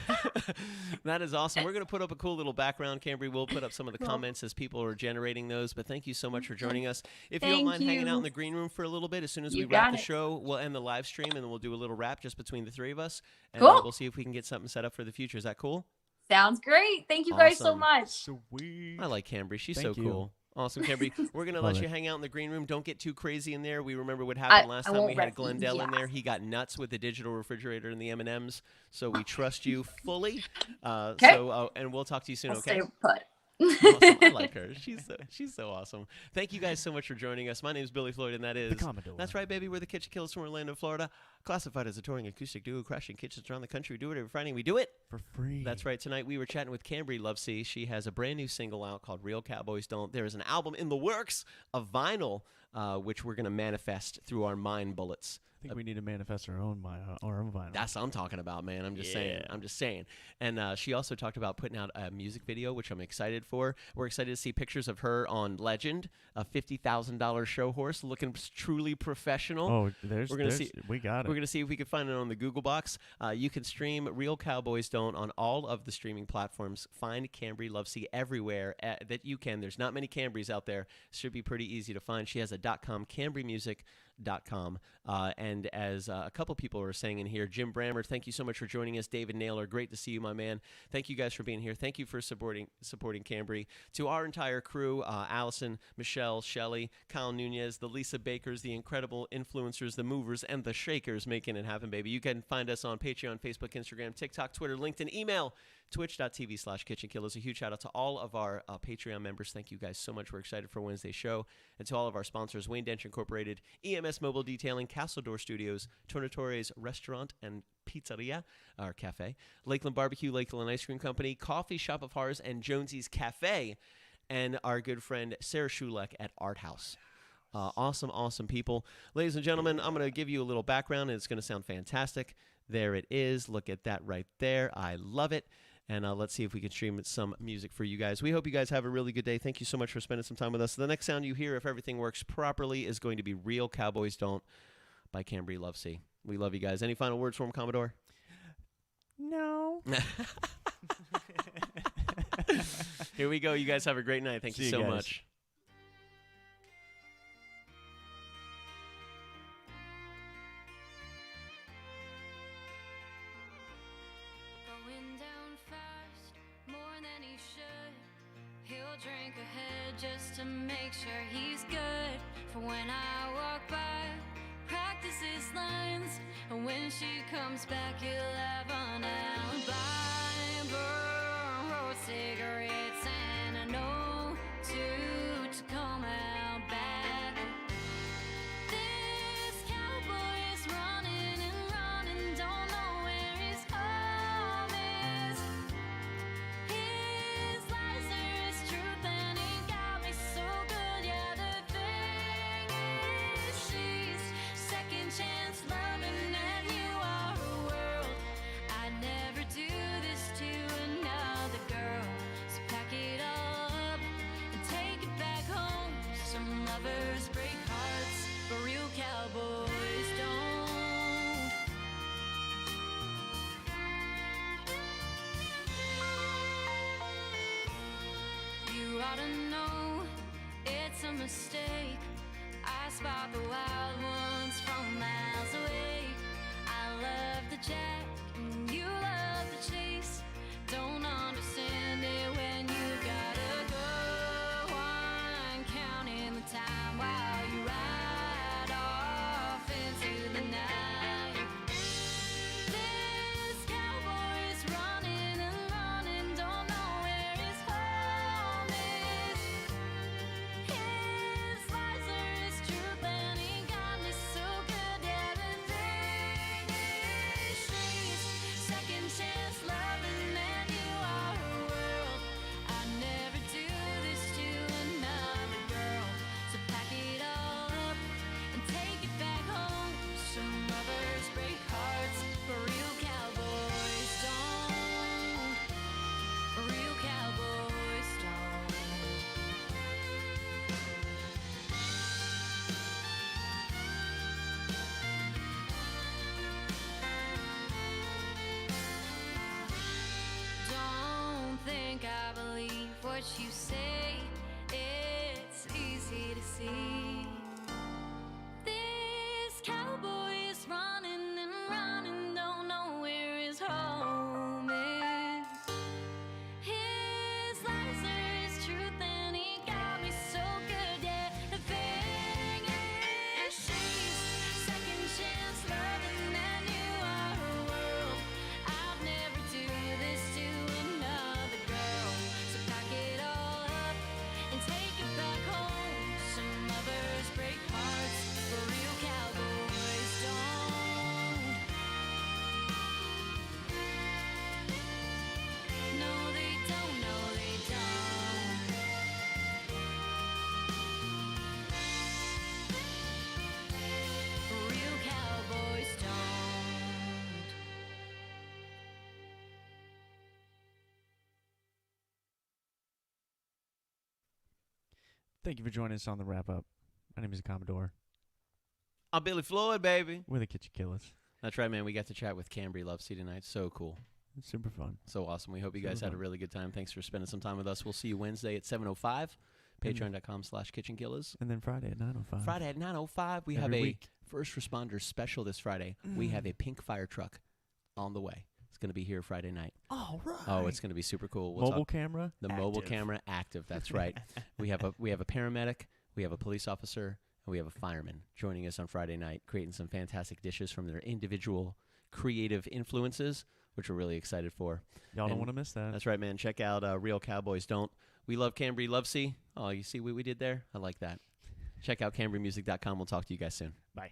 Speaker 4: That is awesome. We're going to put up a cool little background, Cambree. We'll put up some of the comments as people are generating those. But thank you so much for joining us. If you don't mind hanging out in the green room for a little bit, as soon as we wrap the show, we'll end the live stream and then we'll do a little wrap just between the three of us. And we'll see if we can get something set up for the future. Is that cool?
Speaker 3: Sounds great. Thank you guys so
Speaker 4: Awesome.
Speaker 3: much.
Speaker 2: Sweet.
Speaker 4: I like Cambree. She's
Speaker 2: Thank
Speaker 4: so
Speaker 2: you.
Speaker 4: cool. Awesome, Cambree. We're going to
Speaker 2: Love
Speaker 4: let
Speaker 2: it.
Speaker 4: you hang out in the green room. Don't get too crazy in there. We remember what happened last time we
Speaker 3: won't
Speaker 4: had
Speaker 3: wreck you.
Speaker 4: Glendale in
Speaker 3: Yeah.
Speaker 4: there. He got nuts with the digital refrigerator and the M&Ms. So we trust you fully. And we'll talk to you soon,
Speaker 3: I'll
Speaker 4: okay?
Speaker 3: stay put.
Speaker 4: Awesome. I like her. She's so awesome. Thank you guys so much for joining us. My name is Billy Floyd, and that is
Speaker 2: Commodore.
Speaker 4: That's right, baby. We're the KitchenKillaz from Orlando, Florida, classified as a touring acoustic duo, crashing kitchens around the country. We do it every Friday. We do it
Speaker 2: For free.
Speaker 4: That's right. Tonight we were chatting with Cambree Lovesy. She has a brand new single out called Real Cowboys Don't. There is an album in the works, a vinyl, which we're going to manifest through our mind bullets.
Speaker 2: I think we need to manifest our own vinyl.
Speaker 4: That's what I'm talking about, man. I'm just saying. And she also talked about putting out a music video, which I'm excited for. We're excited to see pictures of her on Legend, a $50,000 show horse, looking truly professional.
Speaker 2: Oh, we got it.
Speaker 4: We're going to see if we can find it on the Google box. You can stream Real Cowboys Don't on all of the streaming platforms. Find Cambree Lovesy everywhere that you can. There's not many Cambrees out there. Should be pretty easy to find. She has a .com, CambreeMusic.com. And as a couple people are saying in here, Jim Brammer, thank you so much for joining us. David Naylor, great to see you, my man. Thank you guys for being here. Thank you for supporting Cambree. To our entire crew, Allison, Michelle, Shelley, Kyle Nunez, the Lisa Bakers, the incredible influencers, the movers, and the shakers making it happen, baby. You can find us on Patreon, Facebook, Instagram, TikTok, Twitter, LinkedIn, email, twitch.tv/KitchenKillaz. A huge shout out to all of our Patreon members. Thank you guys so much. We're excited for Wednesday's show. And to all of our sponsors, Wayne Dench Incorporated, EMS Mobile Detailing, Castle Door Studios, Tornatore's Restaurant and Pizzeria, our cafe, Lakeland Barbecue, Lakeland Ice Cream Company, Coffee Shop of Horrors, and Jonesy's Cafe, and our good friend Sarah Schulek at Art House. Awesome people. Ladies and gentlemen, I'm going to give you a little background, and it's going to sound fantastic. There it is. Look at that right there. I love it. And let's see if we can stream some music for you guys. We hope you guys have a really good day. Thank you so much for spending some time with us. The next sound you hear, if everything works properly, is going to be Real Cowboys Don't by Cambree Lovesy. We love you guys. Any final words for him, Commodore?
Speaker 2: No.
Speaker 4: Here we go. You guys have a great night. Thank you so
Speaker 2: guys.
Speaker 4: much.
Speaker 5: Drink ahead just to make sure he's good. For when I walk by, practice his lines, and when she comes back, he'll have an alibi. Burn, roll cigarettes, and I know to come out back. This cowboy is running and running, don't know where his home is. His lies are his truth, and he got me so good. Yeah, the thing is, she's second chance loving, and you are a world. I'd never do this to another girl. So a mistake. I spot the wild ones from miles away. I love the jack and you love the chase. Don't understand it when you gotta go on counting the time while you ride off into the night. This cowboy's running and running, don't know where his home is. His lies are his truth and he got me so good at everything is she's second chance loving and you are her world. I never do this to another girl, so pack it all up and take it back home. Some lovers break hearts, but real cowboys don't. Real cowboys don't. Don't think I believe what you say. It's easy to see. This cowboy is running and running, don't know where his home is. His lies are his truth and he got me so good at the thing is she's second chance loving and you are her world. I'd never do this to another girl, so pack it all up and take it back home. Some lovers break hearts, but real cowboys don't. No, they don't. No, they don't. Real cowboys don't.
Speaker 2: Thank you for joining us on the wrap up. My name is Commodore.
Speaker 4: I'm Billy Floyd, baby.
Speaker 2: We're the KitchenKillaz.
Speaker 4: That's right, man. We got to chat with Cambree Lovesy tonight. So cool.
Speaker 2: It's super fun.
Speaker 4: So awesome. We hope you
Speaker 2: Super
Speaker 4: guys had a
Speaker 2: fun.
Speaker 4: really good time. Thanks for spending some time with us. We'll see you Wednesday at 7:05. Patreon.com/KitchenKillaz.
Speaker 2: And then Friday at 9:05.
Speaker 4: Friday at 9:05. We
Speaker 2: Every
Speaker 4: have a
Speaker 2: week.
Speaker 4: first responder special this Friday. We have a pink fire truck on the way. It's going to be here Friday night.
Speaker 2: All right.
Speaker 4: Oh, it's going to be super cool. We'll
Speaker 2: mobile
Speaker 4: talk-
Speaker 2: camera.
Speaker 4: The mobile
Speaker 2: active.
Speaker 4: camera active. That's right. we have a paramedic, we have a police officer, and we have a fireman joining us on Friday night, creating some fantastic dishes from their individual creative influences, which we're really excited for.
Speaker 2: Y'all don't
Speaker 4: And
Speaker 2: want to miss that.
Speaker 4: That's right, man. Check out Real Cowboys Don't. We love Cambree Lovesy. Oh, you see what we did there? I like that. Check out CambreeMusic.com. We'll talk to you guys soon.
Speaker 2: Bye.